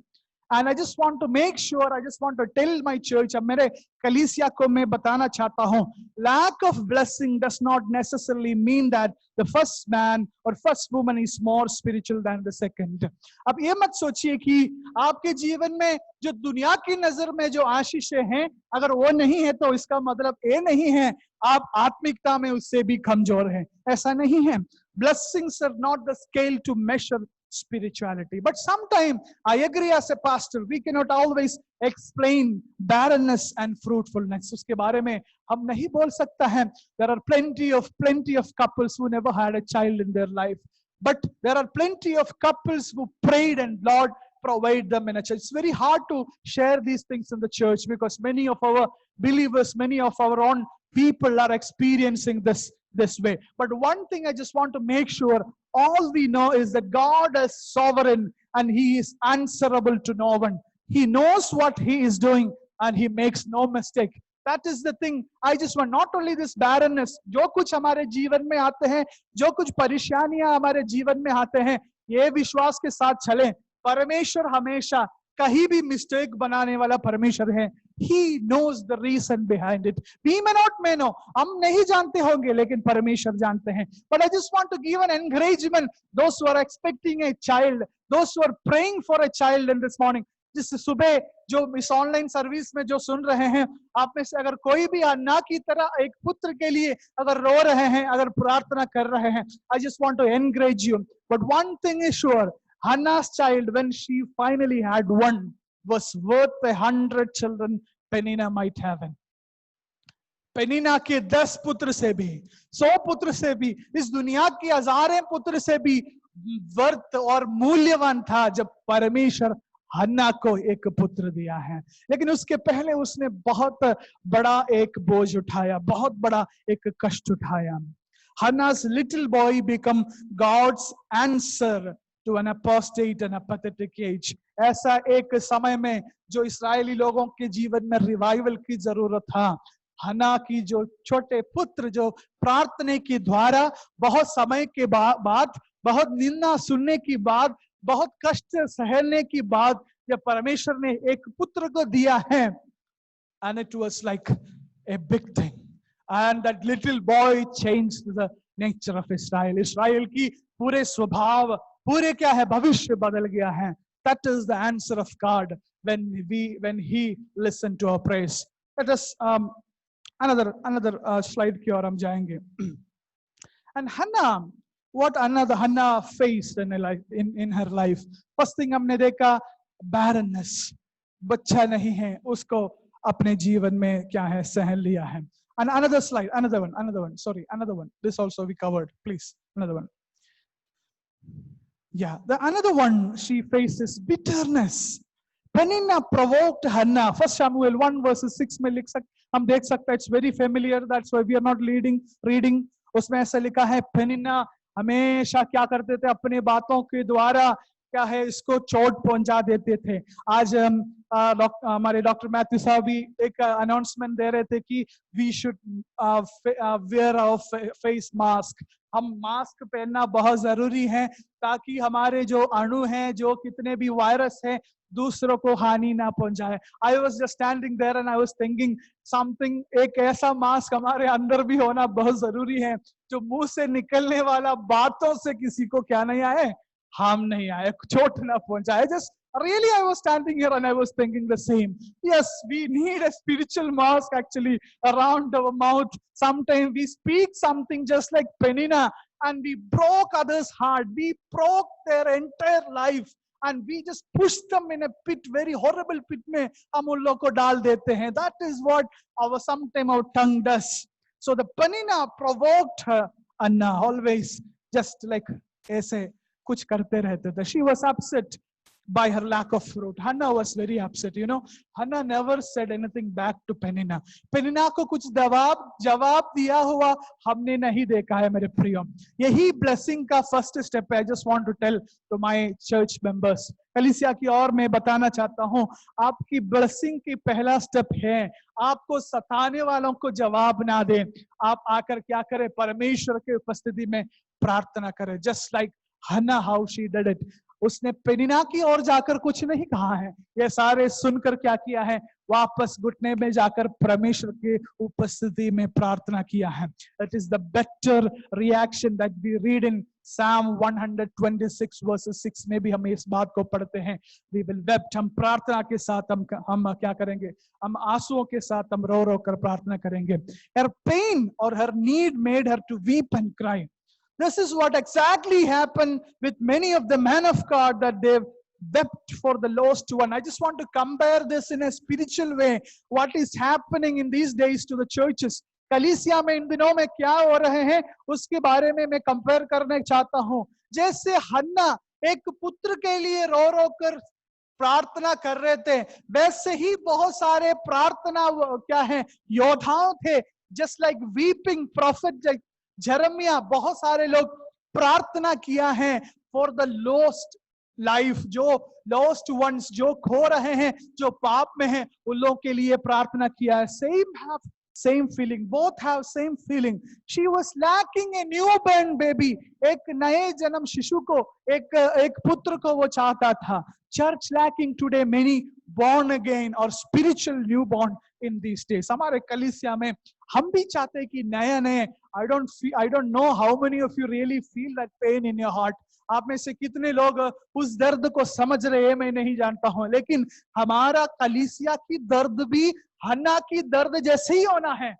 And I just want to make sure, I just want to tell my church, अब मेरे कलीसिया को मैं बताना चाहता हूँ, lack of blessing does not necessarily mean that the first man or first woman is more spiritual than the second. अब ये मत सोचिए कि आपके जीवन में जो दुनिया की नजर में जो आशीषें हैं, अगर वो नहीं है तो इसका मतलब ये नहीं है आप आत्मिकता में उससे भी कमजोर हैं. ऐसा नहीं है. Blessings are not the scale to measure spirituality. But sometimes I agree as a pastor, we cannot always explain barrenness and fruitfulness. उसके बारे में हम नहीं बोल सकता है. There are plenty of couples who never had a child in their life, but there are plenty of couples who prayed and Lord provide them in a church. It's very hard to share these things in the church because many of our believers, many of our own people are experiencing this way. But one thing I just want to make sure, all we know is that God is sovereign and he is answerable to no one. He knows what he is doing and he makes no mistake. That is the thing. I just want not only this barrenness, जो कुछ हमारे जीवन में आते हैं, जो कुछ परेशानियां हमारे जीवन में आते हैं, ये विश्वास के साथ चले, परमेश्वर हमेशा कहीं भी मिस्टेक बनाने वाला परमेश्वर है. He knows the reason behind it. We may not know. हम नहीं जानते होंगे, लेकिन परमेश्वर जानते हैं. But I just want to give an encouragement. Those who are expecting a child, those who are praying for a child in this morning. जिस सुबह जो इस ऑनलाइन सर्विस में जो सुन रहे हैं, आप में से अगर कोई भी अन्ना की तरह एक पुत्र के लिए अगर रो रहे हैं, अगर प्रार्थना कर रहे हैं, I just want to encourage you. But one thing is sure, Hannah's child, when she finally had one, was worth 100 children Peninnah might have. पेनिना के 10 पुत्र से भी, 100 पुत्र से भी, इस दुनिया की हजारें पुत्र से भी वर्थ और मूल्यवान था जब परमेश्वर हन्ना को एक पुत्र दिया है. लेकिन उसके पहले उसने बहुत बड़ा एक बोझ उठाया, बहुत बड़ा एक कष्ट उठाया. Hannah's little boy become God's answer to an apostate and apathetic age. ऐसा एक समय में जो इस्राएली लोगों के जीवन में रिवाइवल की जरूरत था, हन्ना की जो छोटे पुत्र जो प्रार्थना के द्वारा बहुत समय के बाद, बहुत निंदा सुनने के बाद, बहुत कष्ट सहने के बाद जब परमेश्वर ने एक पुत्र को दिया है, and it was like a big thing, and that little boy changed the nature of Israel. इस्राएल की पूरे स्वभाव, पूरे क्या है, भविष्य बदल गया है. That is the answer of God when he listened to our praise. Let us another slide की ओर हम जाएंगे. And Hannah, what another Hannah faced in her life, in her life. First thing हमने देखा barrenness, बच्चा नहीं है, उसको अपने जीवन में क्या है, सहन लिया है. And another slide, another one. This also we covered. Please, another one. Yeah, the another one she faces bitterness. Penina provoked Hannah. First Samuel 1 verses 6 में हम देख सकते हैं. It's very familiar. That's why we are not reading. उसमें ऐसा लिखा है, पेनिना हमेशा क्या करते थे, अपने बातों के द्वारा क्या है इसको चोट पहुंचा देते थे. आज हमारे डॉक्टर मैथ्यू साहब भी एक अनाउंसमेंट दे रहे थे कि we should wear a face mask. हम मास्क पहनना बहुत जरूरी है ताकि हमारे जो अणु हैं, जो कितने भी वायरस हैं, दूसरों को हानि ना पहुंचाए. I was just standing there and I was thinking something, एक ऐसा मास्क हमारे अंदर भी होना बहुत जरूरी है जो मुंह से निकलने वाला बातों से किसी को क्या नहीं आए, हार्म नहीं आए, चोट ना पहुंचाए. Just really I was standing here and I was thinking the same. Yes, we need a spiritual mask actually around our mouth. Sometimes we speak something just like Penina and we broke others' heart, we broke their entire life and we just push them in a pit, very horrible pit में हम उन लोगों को डाल देते हैं. That is what sometimes our tongue does. So the Penina provoked her Anna always, just like ऐसे कुछ करते रहते थे. She was upset by her lack of fruit. Hannah was very upset. You know, Hannah never said anything back to Penina. Penina को कुछ जवाब दिया हुआ हमने नहीं देखा है मेरे प्रियो. यही blessing का first step है. I just want to tell to my church members. कलीसिया की ओर मैं बताना चाहता हूँ, आपकी blessing की पहला step है आपको सताने वालों को जवाब ना दें. आप आकर क्या करें, परमेश्वर के उपस्थिति में प्रार्थना करें. Just like Hannah, how she did it. उसने पेनिना की ओर जाकर कुछ नहीं कहा है. ये सारे सुनकर क्या किया है, वापस घुटने में जाकर परमेश्वर के उपस्थिति में प्रार्थना किया है. That is the better reaction that we read in Psalm 126 verses 6 में भी हम इस बात को पढ़ते हैं. We will weep. हम प्रार्थना के साथ हम क्या करेंगे, हम आंसुओं के साथ हम रो कर प्रार्थना करेंगे. Her pain or her need made her to weep and cry. This is what exactly happened with many of the men of God, that they wept for the lost one. I just want to compare this in a spiritual way. What is happening in these days to the churches? कलीसिया में इन दिनों में क्या हो रहे हैं उसके बारे में मैं कंपेयर करने चाहता हूं. जैसे हन्ना एक पुत्र के लिए रो कर प्रार्थना कर रहे थे, वैसे ही बहुत सारे प्रार्थना क्या है योद्धाओं थे. जस्ट लाइक वीपिंग प्रॉफिट जरमिया, बहुत सारे लोग प्रार्थना किया है फॉर द लॉस्ट लाइफ, जो लॉस्ट वंस, जो खो रहे हैं, जो पाप में हैं, उन लोगों के लिए प्रार्थना किया है. Same feeling, both have same feeling. She was lacking a newborn baby. एक नए जन्म शिशु को, एक पुत्र को वो चाहता था. Church lacking today many born again or spiritual newborn in these days. हमारे कलीसिया में हम भी चाहते हैं कि नए I don't know how many of you really feel that pain in your heart. आप में से कितने लोग उस दर्द को समझ रहे हैं मैं नहीं जानता हूं, लेकिन हमारा कलीसिया की दर्द भी हन्ना की दर्द जैसे ही होना है.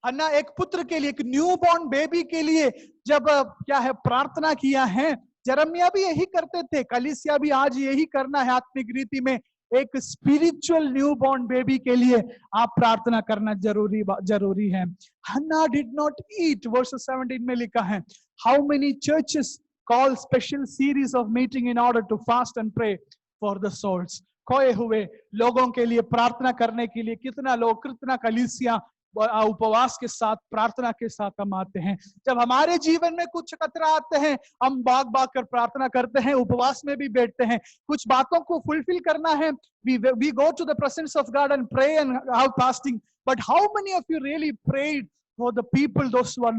हन्ना एक पुत्र के लिए, एक न्यूबॉर्न बेबी के लिए जब क्या है प्रार्थना किया है, जरमिया भी यही करते थे, कलीसिया भी आज यही करना है आत्मिक रीति में. एक स्पिरिचुअल न्यूबॉर्न बेबी के लिए आप प्रार्थना करना जरूरी है. हन्ना डिड नॉट ईट, वर्स 17 में लिखा है. How many churches call special series of meeting in order to fast and pray for the souls. खोए हुए लोगों के लिए प्रार्थना करने के लिए कितना लोग, कितना कलीसिया उपवास के साथ, प्रार्थना के साथ हम आते हैं. जब हमारे जीवन में कुछ खतरा आते हैं, हम भाग कर प्रार्थना करते हैं, उपवास में भी बैठते हैं. कुछ बातों को फुलफिल करना है, we go to the presence of God and pray and have fasting. But how many of you really prayed for the people, those who are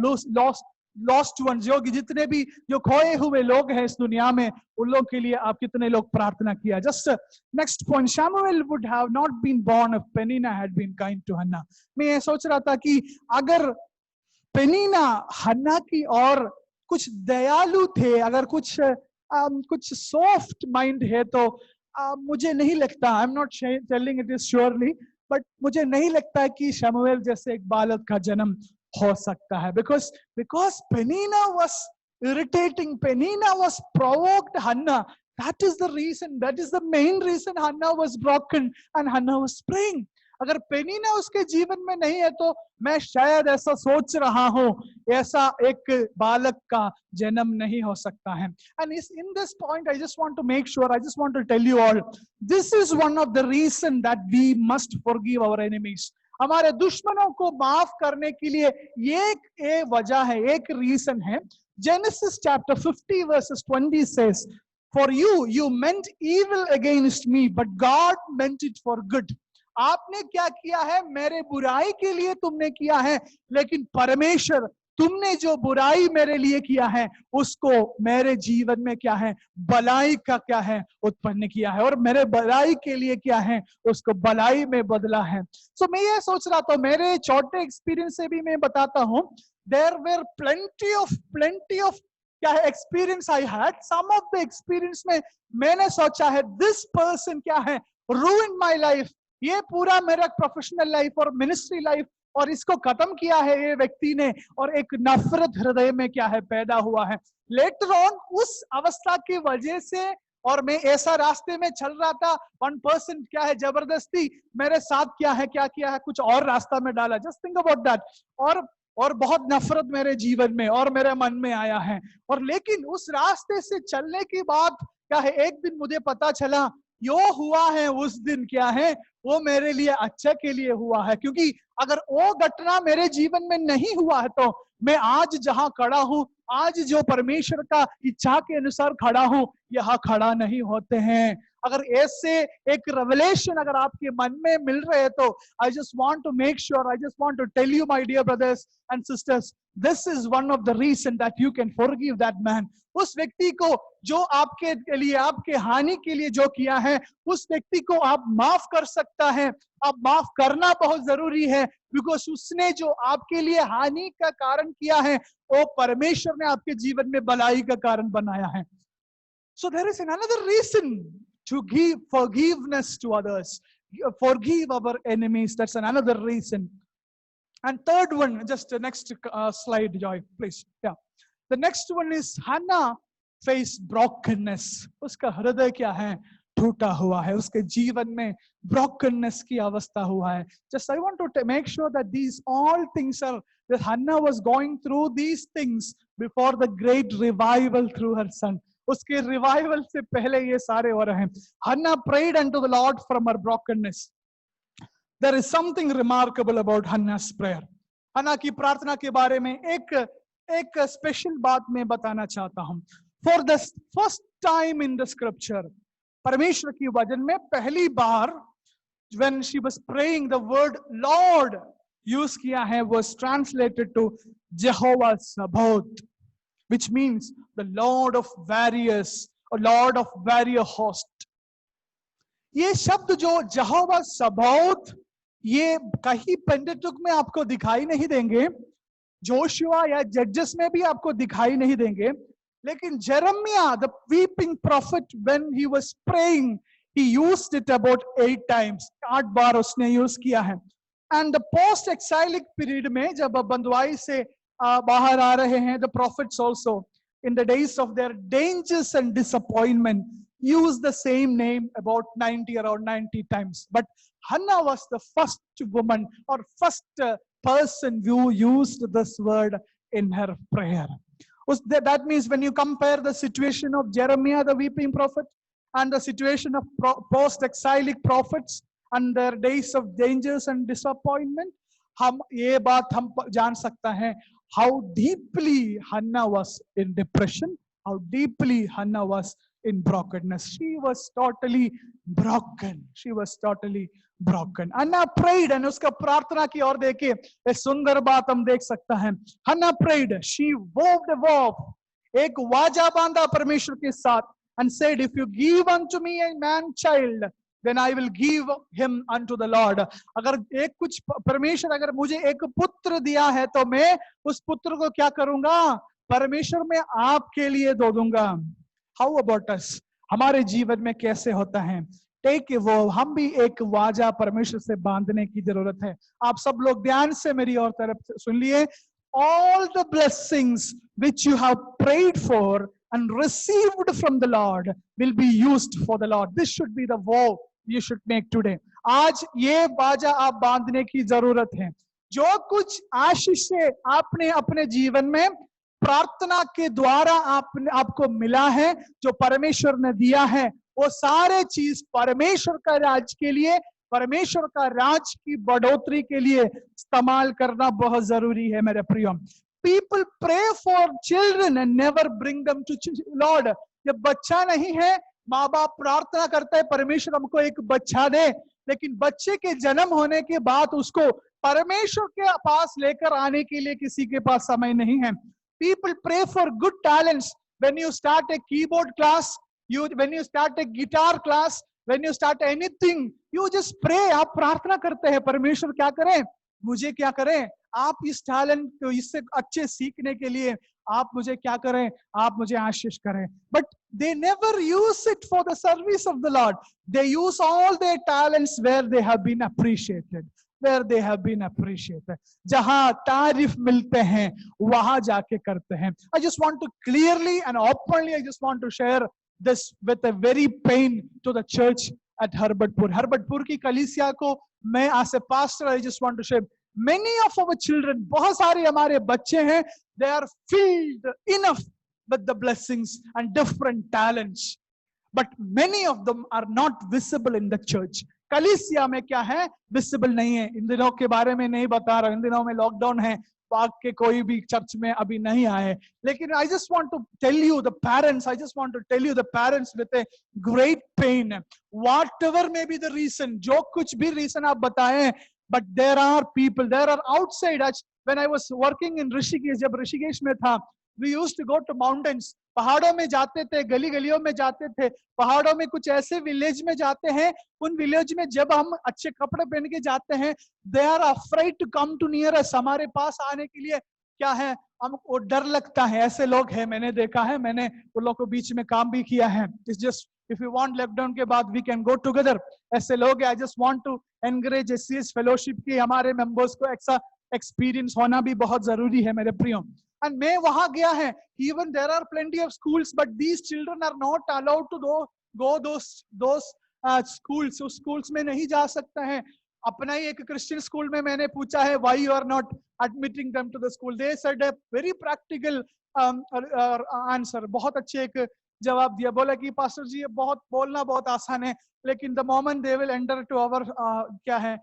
lost ones, जितने भी जो खोए हुए लोग हैं इस दुनिया में, उन लोगों के लिए आप कितने लोग प्रार्थना किया? Just next point, Samuel would have not been born if Penina had been kind to Hannah. मैं ये सोच रहा था कि अगर पेनिना हन्ना की और कुछ दयालु थे, अगर कुछ सॉफ्ट माइंड है, तो मुझे नहीं लगता, I am not telling it is surely, but मुझे नहीं लगता कि शमूएल जैसे एक बालक का जन्म हो सकता है. because Penina was irritating, Penina was provoked Hannah. That is the reason, that is the main reason Hannah was broken and Hannah was praying. अगर पेनिना उसके जीवन में नहीं है तो मैं शायद ऐसा सोच रहा हूं ऐसा एक बालक का जन्म नहीं हो सकता है. And in this point I just want to make sure, I just want to tell you all, this is one of the reason that we must forgive our enemies. हमारे दुश्मनों को माफ करने के लिए ये एक वजह है, एक रीजन है. Genesis chapter 50 verses 20 says, for you meant evil against me, but God meant it for good. आपने क्या किया है, मेरे बुराई के लिए तुमने किया है, लेकिन परमेश्वर तुमने जो बुराई मेरे लिए किया है उसको मेरे जीवन में क्या है, भलाई का क्या है, उत्पन्न किया है, और मेरे भलाई के लिए क्या है, उसको भलाई में बदला है. सो मैं ये सोच रहा था, मेरे छोटे एक्सपीरियंस से भी मैं बताता हूँ. There were plenty of क्या है experience I had. Some of the experience में मैंने सोचा है दिस पर्सन क्या है ruined my life, ये पूरा मेरा प्रोफेशनल लाइफ और मिनिस्ट्री लाइफ और इसको खत्म किया है ये व्यक्ति ने, और एक नफरत हृदय में क्या है पैदा हुआ है. लेटर ऑन उस अवस्था की वजह से, और मैं ऐसा रास्ते में चल रहा था, वन पर्सन क्या है जबरदस्ती मेरे साथ क्या किया है कुछ और रास्ता में डाला. Just think about that. और बहुत नफरत मेरे जीवन में और मेरे मन में आया है. और लेकिन उस रास्ते से चलने के बाद क्या है, एक दिन मुझे पता चला यो हुआ है उस दिन क्या है, वो मेरे लिए अच्छा के लिए हुआ है. क्योंकि अगर वो घटना मेरे जीवन में नहीं हुआ है तो मैं आज जहां खड़ा हूं, आज जो परमेश्वर का इच्छा के अनुसार खड़ा हूं, यहाँ खड़ा नहीं होते हैं. अगर ऐसे एक रेवलेशन अगर आपके मन में मिल रहे तो I just want to make sure, I just want to tell you my dear brothers and sisters, this is one of the reason that you can forgive that man. उस व्यक्ति को जो आपके लिए, आपके हानि के लिए जो किया है, उस व्यक्ति को आप माफ कर सकता है. आप माफ करना बहुत जरूरी है, बिकॉज उसने जो आपके लिए हानि का कारण किया है वो परमेश्वर ने आपके जीवन में भलाई का कारण बनाया है. So there is another reason to give forgiveness to others. Forgive our enemies. That's another reason. And third one, just the next slide, Joy, please. Yeah. The next one is Hannah faced brokenness. उसका हृदय क्या है, टूटा हुआ है, उसके जीवन में brokenness की अवस्था हुआ है. Just I want to make sure that these all things are, that Hannah was going through these things before the great revival through her son. उसके रिवाइवल से पहले ये सारे हो रहे हैं. Hannah prayed unto the Lord from her brokenness. There is something remarkable about Hannah's prayer. हन्ना की प्रार्थना के बारे में एक स्पेशल बात मैं बताना चाहता हूं. For the first time in the scripture, परमेश्वर की वचन में पहली बार when she was praying, the word Lord use किया है, was translated to Jehovah Sabaoth, which means the Lord of various, or Lord of various host. ये शब्द जो जहोवा सबाओथ, ये कहीं पेंटेटुक में आपको दिखाई नहीं देंगे, जोशुआ या जजेस में भी आपको दिखाई नहीं देंगे, लेकिन Jeremiah the weeping prophet, when he was praying, he used it about 8 times. 8 बार उसने यूज किया है. And the post exilic period में जब बंदवाई से बाहर आ रहे हैं, the prophets also in the days of their dangers and disappointment use the same name about around 90 times. But Hannah was the first woman or first person who used this word in her prayer. That means when you compare the situation of Jeremiah the weeping prophet and the situation of post-exilic prophets and their days of dangers and disappointment, हम ये बात हम जान सकता है how deeply Hannah was in depression, how deeply Hannah was in brokenness. She was totally broken. She was totally broken. Hannah prayed, and उसका प्रार्थना की ओर देखिए, एक सुंदर बात हम देख सकता है. Hannah prayed. She vowed a vow. एक वाजा बांधा परमेश्वर के साथ, and said, if you give unto me a man child, then I will give him unto the Lord. अगर एक कुछ परमेश्वर अगर मुझे एक पुत्र दिया है तो मैं उस पुत्र को क्या करूंगा, परमेश्वर में आपके लिए दे दूंगा. How about us? हमारे जीवन में कैसे होता है? टेक वो, हम भी एक वाजा परमेश्वर से बांधने की जरूरत है. आप सब लोग ध्यान से मेरी और तरफ सुन लिए. All the blessings which you have prayed for and received from the Lord will be used for the Lord. This should be the vow you should make today. आज ये बाजा आप बांधने की जरूरत है। जो कुछ आशीष से आपने अपने जीवन में प्रार्थना के द्वारा आपको मिला है, जो परमेश्वर ने दिया है, वो सारे चीज परमेश्वर का राज के लिए, परमेश्वर का राज की बढ़ोतरी के लिए इस्तेमाल करना बहुत जरूरी है मेरे प्रियो। People pray for children and never bring them to Lord. जब बच्चा नहीं है, माँ बाप प्रार्थना करता है परमेश्वर हमको एक बच्चा दे, लेकिन बच्चे के जन्म होने के बाद उसको परमेश्वर के पास लेकर आने के लिए किसी के पास समय नहीं है। People pray for good talents. When you start a keyboard class, when you start a guitar class, when you start anything, you just pray. आप प्रार्थना करते हैं परमेश्वर क्या करें, मुझे क्या करें, आप इस टैलेंट को इससे अच्छे सीखने के लिए आप मुझे क्या करें, आप मुझे आशीष करें। But they never use it for the service of the Lord. They use all their talents where they have been appreciated. Where they have been appreciated. जहां तारीफ मिलते हैं वहां जाके करते हैं। I just want to clearly and openly, I just want to share this with a very pain to the church at Herbertpur. Herbertpur की कलीसिया को मैं as a pastor, I just want to share many of our children, बहुत सारे हमारे बच्चे हैं, they are filled enough with the blessings and different talents, but many of them are not visible in the church. कलीसिया में क्या है, visible नहीं है। इन दिनों के बारे में नहीं बता रहा, इन दिनों में लॉकडाउन है, पाक के कोई भी चर्च में अभी नहीं आए, लेकिन I just want to tell you the parents, I just want to tell you the parents with a great pain, whatever may be the reason, जो कुछ भी reason आप बताएं, but there are people, there are outside. When I was working in Rishikesh, जब ऋषिकेश में था, we used to go to mountains. पहाड़ों में जाते थे, गली गलियों में जाते थे, पहाड़ों में कुछ ऐसे विलेज में जाते हैं, उन विलेज में जब हम अच्छे कपड़े पहन के जाते हैं, they are afraid to come to near us. हमारे पास आने के लिए क्या है, हमको डर लगता है। ऐसे लोग हैं, मैंने देखा है, मैंने उन लोगों के बीच में काम भी किया है। It's just if you want lockdown के बाद we can go together. ऐसे लोग हैं। I just want to encourage SCS fellowship की हमारे members को ऐसा एक्सपीरियंस होना भी बहुत जरूरी है मेरे प्रियो। And मैं वहां गया है, even there are plenty of schools, but these children are not allowed to go those schools. उस schools में नहीं जा सकते हैं। अपना ही एक क्रिश्चियन स्कूल में मैंने पूछा है, why you are not admitting them to the school? They said a very practical answer. बहुत अच्छे एक जवाब दिया, बोला कि पास्टर जी ये बहुत बोलना बहुत आसान है, लेकिन the moment they will enter to our क्या है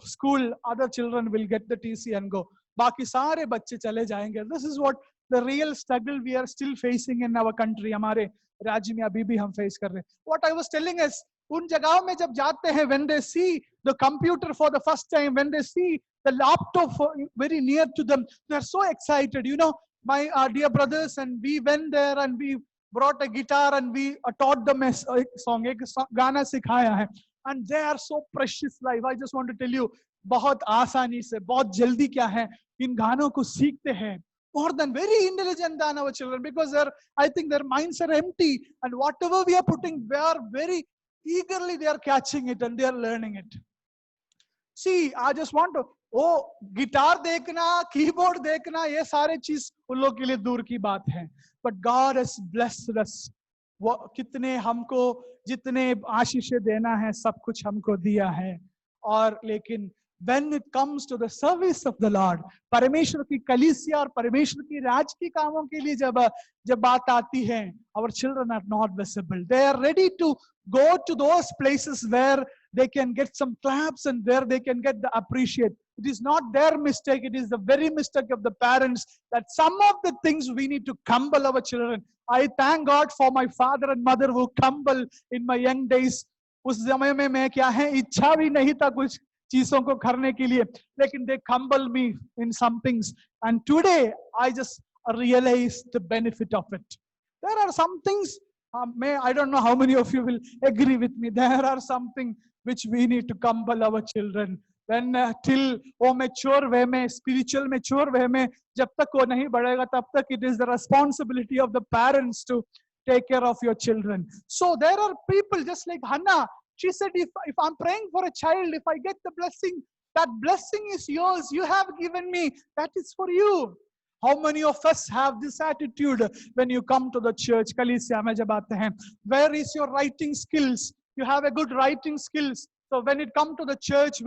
school, other children will get the TC and go. बाकी सारे बच्चे चले जाएंगे। This is what the real struggle we are still facing in our country. हमारे राज्य में अभी भी हम फेस कर रहे हैं। What I was telling is, उन जगहों में जब जाते हैं, when they see the computer for the first time, when they see the laptop very near to them, they are so excited. You know, my dear brothers and we went there and we brought a guitar and we taught them a song, एक गाना सिखाया है, and they are so precious life. I just want to tell you, बहुत आसानी से, बहुत जल्दी क्या है, इन गानों को सीखते हैं, more than very intelligent than our children, because I think their minds are empty, and whatever we are putting, they are very eagerly they are catching it and they are learning it. See, I just want to, guitar देखना, keyboard देखना, ये सारे चीज उन लोग के लिए दूर की बात है। But God has blessed us. वो कितने हमको जितने आशीष देना है, सब कुछ हमको दिया है। और लेकिन when it comes to the service of the Lord, परमेश्वर की कलीसिया और परमेश्वर की राज की कामों के लिए जब बात आती है, our children are not visible. They are ready to go to those places where they can get some claps and where they can get the appreciate. It is not their mistake, it is the very mistake of the parents, that some of the things we need to humble our children. I thank God for my father and mother who humble in my young days. उस समय में मैं क्या है, इच्छा भी नहीं था कुछ चीजों को करने के लिए, लेकिन they humble me in some things, and today I just realize the benefit of it. There are some things, I don't know how many of you will agree with me, there are something which we need to humble our children. When till वो mature way में, spiritual mature way में, जब तक वो नहीं बढ़ेगा तब तक it is the responsibility of the parents to take care of your children. So there are people just like Hannah. She said, if I'm praying for a child, if I get the blessing, that blessing is yours. You have given me. That is for you. How many of us have this attitude when you come to the church? कलीसिया में जब आते हैं, where is your writing skills? You have a good writing skills. So when it come to the church,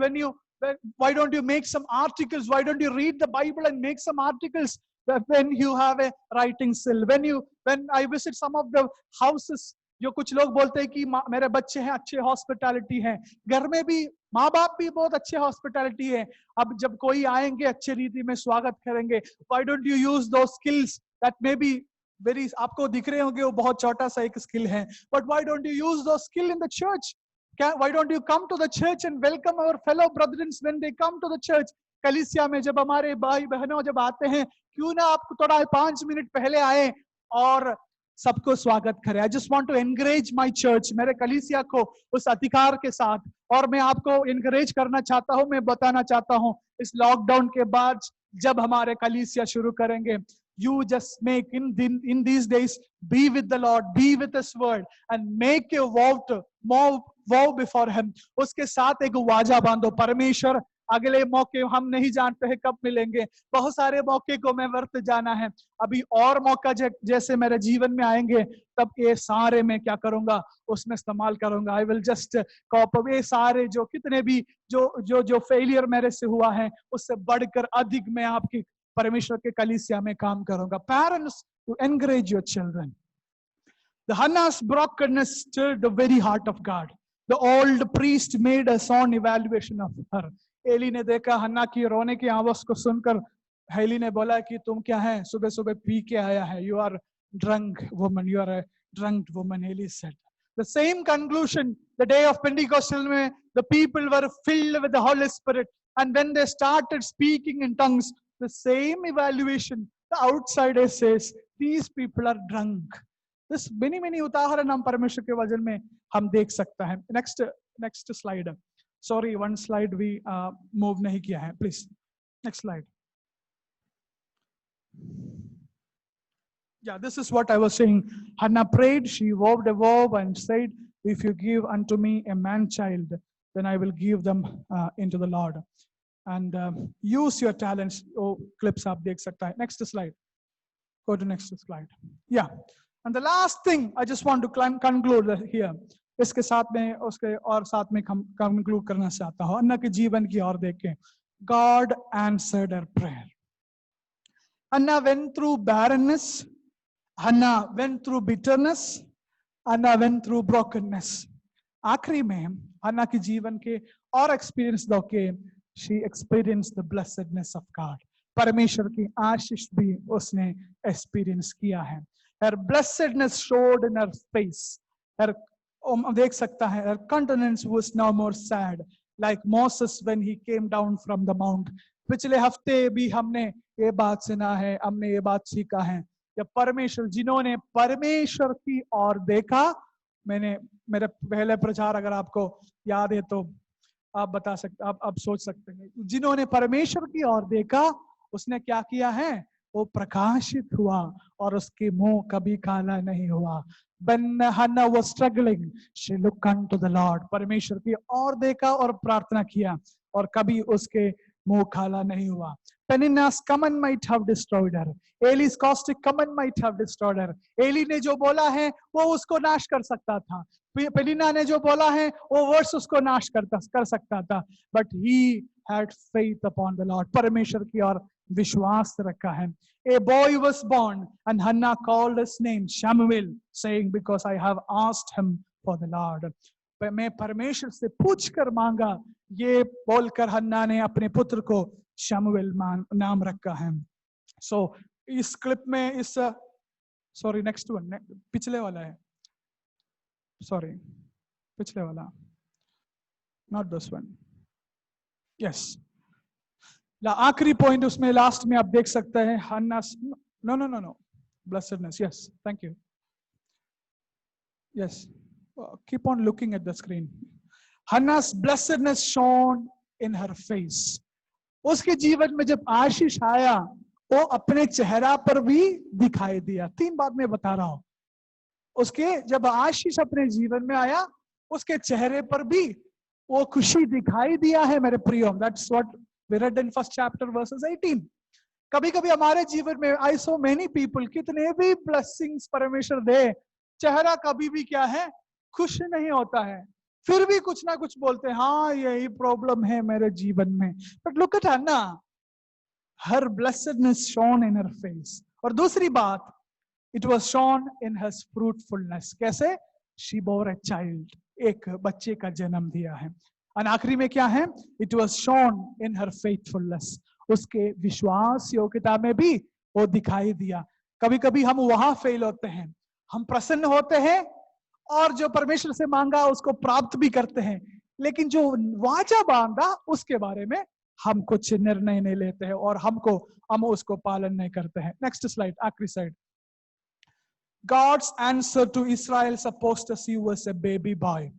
why don't you make some articles? Why don't you read the Bible and make some articles when you have a writing skill? When I visit some of the houses, जो कुछ लोग बोलते हैं कि मेरे बच्चे हैं अच्छे हॉस्पिटैलिटी हैं, घर में भी माँ बाप भी बहुत अच्छे हॉस्पिटैलिटी है, अब जब कोई आएंगे अच्छे रीति में स्वागत करेंगे. Why don't you use those skills that may be very, आपको दिख रहे होंगे वो बहुत छोटा सा एक स्किल है, but why don't you use those skill in the church? Why don't you come to the church and welcome our fellow brethren when they come to the church? कलीसिया में जब हमारे भाई बहनों जब आते हैं, क्यों ना आप थोड़ा 5 मिनट पहले आए और सबको स्वागत करें. I just want to encourage my church, मेरे कलीसिया को उस अधिकार के साथ, और मैं आपको encourage करना चाहता हूं, मैं बताना चाहता हूं इस लॉकडाउन के बाद जब हमारे कलीसिया शुरू करेंगे, you just make in these days, be with the Lord, be with His word and make a vow before Him. उसके साथ एक वाजा बांधो. परमेश्वर अगले मौके हम नहीं जानते हैं कब मिलेंगे, बहुत सारे मौके को मैं वर्त जाना है, अभी और मौका जैसे मेरे जीवन में आएंगे तब ये सारे मैं क्या करूंगा, उसमें इस्तेमाल करूंगा. आई विल जस्ट कॉप ये सारे जो कितने भी जो फेलियर मेरे से हुआ है उससे बढ़कर अधिक मैं आपकी परमेश्वर के कलीसिया में काम करूंगा. Parents, to encourage your children. The Hannah's brokenness stirred the very heart of God. The old priest made a sound evaluation of her. Eli ने देखा हन्ना की रोने की आवाज को सुनकर, एली ने बोला कि तुम क्या है, सुबह सुबह पी के आया है. You are drunk woman, you are a drunk woman, Eli said. The same conclusion, the day of Pentecostal, the people were filled with the Holy Spirit, and when they started speaking in tongues, the same evaluation, the outsider says, these people are drunk. This many उदाहरण हम परमेश्वर के वचन में हम देख सकते हैं. Next slide. Sorry, one slide we move नहीं किया है. Please, next slide. Yeah, this is what I was saying. Hannah prayed, she vowed a vow and said, if you give unto me a man child, then I will give them into the Lord. And use your talents. Oh, clips आप देख सकता है. Next slide. Go to next slide. Yeah. And the last thing I just want to conclude here. इसके साथ में उसके और साथ में conclude करना चाहता हूँ. अन्ना के जीवन की ओर देखें. God answered her prayer. Hannah went through barrenness. Hannah went through bitterness. Hannah went through brokenness. आखिरी में हन्ना के जीवन के और एक्सपीरियंस दो के she experienced the blessedness of God. परमेश्वर की आशीष भी उसने एक्सपीरियंस किया है. Her blessedness showed in her face. Her देख सकता है, her countenance was no more sad like Moses when he came down from the mount. पिछले हफ्ते भी हमने ये बात सुना है, हमने ये बात सीखा है, जब परमेश्वर, जिन्होंने परमेश्वर की ओर देखा, मेरे पहले प्रचार अगर आपको याद है तो आप बता सकते, आप सोच सकते हैं, जिन्होंने परमेश्वर की ओर देखा उसने क्या किया है, वो प्रकाशित हुआ और उसके मुंह कभी काला नहीं हुआ. When Hannah was struggling, she looked unto the Lord. परमेश्वर की ओर देखा और प्रार्थना किया और कभी उसके मुंह काला नहीं हुआ. Peninnah's command might have destroyed her. Eli's caustic command might have destroyed her. Eli ने जो बोला है वो उसको नाश कर सकता था. पेनिन्ना ने जो बोला है वो वर्ड्स उसको नाश कर सकता था. But he had faith upon the Lord. परमेश्वर की ओर विश्वास रखा है. A boy was born and Hannah called his name Samuel, saying, because I have asked him for the Lord. मैं परमेश्वर से पूछ कर मांगा, ये बोलकर हन्ना ने अपने पुत्र को शमूएल नाम रखा है. So इस क्लिप में इस सॉरी नेक्स्ट वन पिछले वाला है, सॉरी पिछले वाला, नॉट दिस वन. यस, आखिरी पॉइंट उसमें लास्ट में आप देख सकते हैं. Hannah no blessedness. Yes, thank you. Yes, keep on looking at the screen. Hannah's blessedness shone in her face. उसके जीवन में जब आशीष आया वो अपने चेहरा पर भी दिखाई दिया. 3 बात मैं बता रहा हूं. उसके जब आशीष अपने जीवन में आया उसके चेहरे पर भी वो खुशी दिखाई दिया है मेरे प्रियो. That's what we read in first chapter verses 18. कभी कभी हमारे जीवन में I saw many people, कितने भी blessings परमेश्वर दे, चेहरा कभी भी क्या है, खुश नहीं होता है. फिर भी कुछ ना कुछ बोलते हैं, हाँ यही प्रॉब्लम है मेरे जीवन में. But look at Hannah, her blessedness shone in her face. और दूसरी बात, it was shown in her fruitfulness. कैसे? She bore a child. एक बच्चे का जन्म दिया है. और आखिरी में क्या है? It was shown in her faithfulness. उसके विश्वास योग्यता में भी वो दिखाई दिया. कभी कभी हम वहां फेल होते हैं, हम प्रसन्न होते हैं और जो परमेश्वर से मांगा उसको प्राप्त भी करते हैं, लेकिन जो वाचा बांधा उसके बारे में हम कुछ निर्णय नहीं लेते हैं और हम उसको पालन नहीं करते हैं. नेक्स्ट स्लाइड, आखिरी slide. God's answer to Israel's apostasy was a baby boy.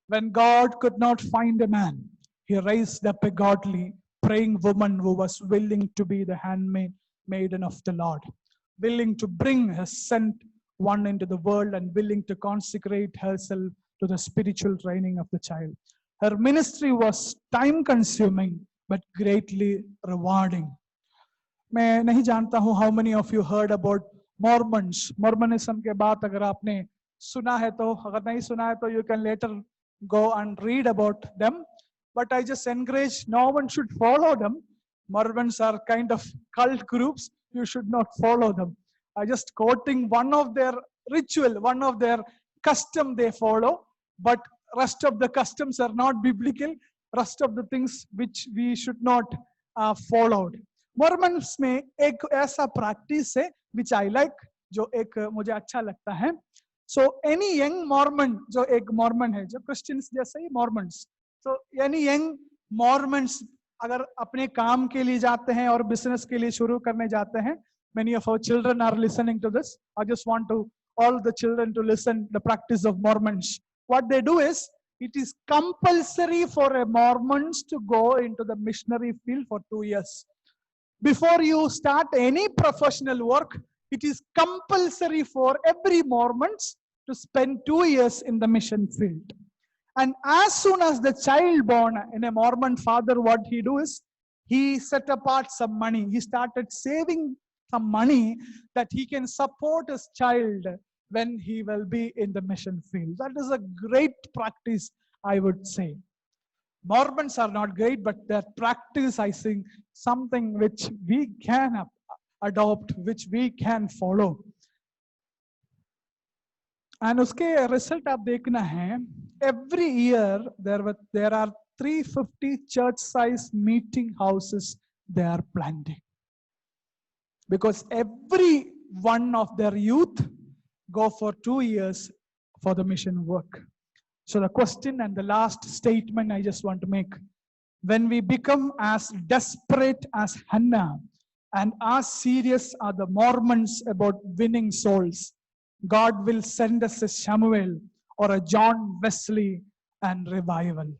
When God could not find a man, he raised up a godly, praying woman who was willing to be the handmaiden of the Lord, willing to bring his sent one into the world and willing to consecrate herself to the spiritual training of the child. Her ministry was time consuming but greatly rewarding. मैं नहीं जानता हूं how many of you heard about Mormons. Mormonism के बात अगर आपने सुना है तो, अगर नहीं सुना है तो you can later go and read about them. But I just encourage no one should follow them. Mormons are kind of cult groups. You should not follow them. I just quoting one of their ritual, one of their custom they follow, but rest of the customs are not biblical. Rest of the things which we should not follow. Mormons में एक ऐसा practice है which I like, जो एक मुझे अच्छा लगता है. So any young Mormon, जो एक Mormon है, जो Christians जैसे ही Mormons, so any young Mormons अगर अपने काम के लिए जाते हैं और business के लिए शुरू करने जाते हैं, many of our children are listening to this. I just want to all the children to listen the practice of Mormons. What they do is, it is compulsory for a Mormons to go into the missionary field for 2 years. Before you start any professional work, it is compulsory for every Mormons to spend 2 years in the mission field. And as soon as the child born in a Mormon father, what he do is, he set apart some money. He started saving some money that he can support his child when he will be in the mission field. That is a great practice, I would say. Mormons are not great, but their practice, I think, something which we can adopt, which we can follow. And उसके result आप देखना है, every year there are 350 church-sized meeting houses they are planting, because every one of their youth go for 2 years for the mission work. So the question and the last statement I just want to make, when we become as desperate as Hannah and as serious are the Mormons about winning souls, God will send us a Samuel or a John Wesley and revival.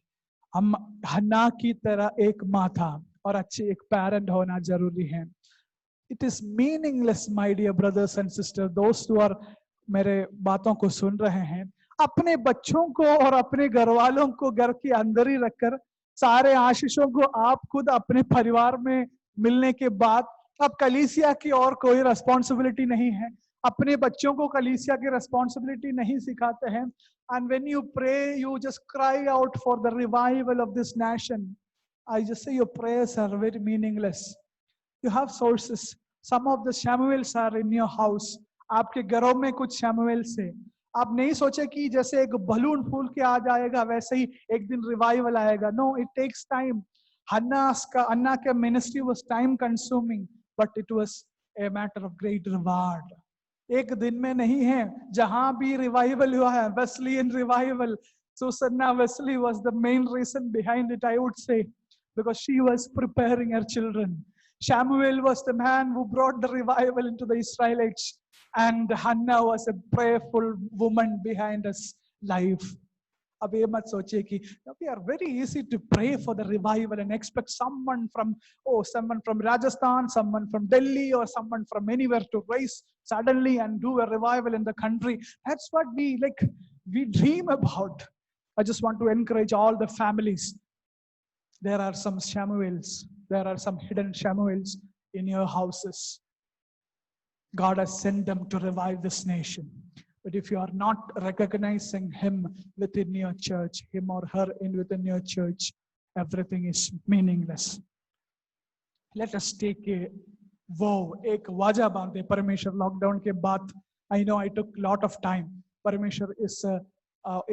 हम हन्ना की तरह एक माँ था और अच्छे एक parent होना जरूरी है. It is meaningless, my dear brothers and sisters, those who are मेरे बातों को सुन रहे हैं, अपने बच्चों को और अपने घर वालों को घर के अंदर ही रखकर सारे आशीषों को आप खुद अपने परिवार में मिलने के बाद अब कलीसिया की और कोई रिस्पांसिबिलिटी नहीं है, अपने बच्चों को कलीसिया की रिस्पांसिबिलिटी नहीं सिखाते हैं. And when you pray, you just cry out for the revival of this nation. I just say your prayers are very meaningless. You have sources. Some of the Samuels are in your house. आपके घरों में कुछ Samuels है. आप नहीं सोचे कि जैसे एक बलून फूल के आ जाएगा वैसे ही एक दिन रिवाइवल आएगा. No, it takes time. Hannah का ministry was time consuming, but it was a matter of great reward. एक दिन में नहीं है. जहां भी रिवाइवल हुआ है, Wesleyan revival, Susanna Wesley was the main reason behind it, I would say, because she was preparing her children. Samuel was the man who brought the revival into the Israelites, and Hannah was a prayerful woman behind his life. अब ये मत सोचिए कि we are very easy to pray for the revival and expect someone from Rajasthan, someone from Delhi, or someone from anywhere to rise suddenly and do a revival in the country. That's what we dream about. I just want to encourage all the families. There are some Samuels. There are some hidden Samuels in your houses. God has sent them to revive this nation. But if you are not recognizing him within your church, him or her within your church, everything is meaningless. Let us take a vow, एक वाजा बांधे परमेश्वर lockdown के बाद. I know I took lot of time. परमेश्वर इस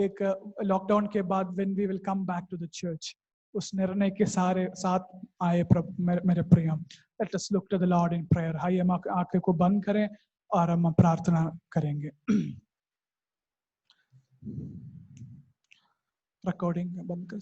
एक lockdown के बाद when we will come back to the church, उस निर्णय के साथ आए मेरे प्रिय. Let us look to the Lord in prayer. आइए हम आंखें को बंद करें और हम प्रार्थना करेंगे. रिकॉर्डिंग बंद कर.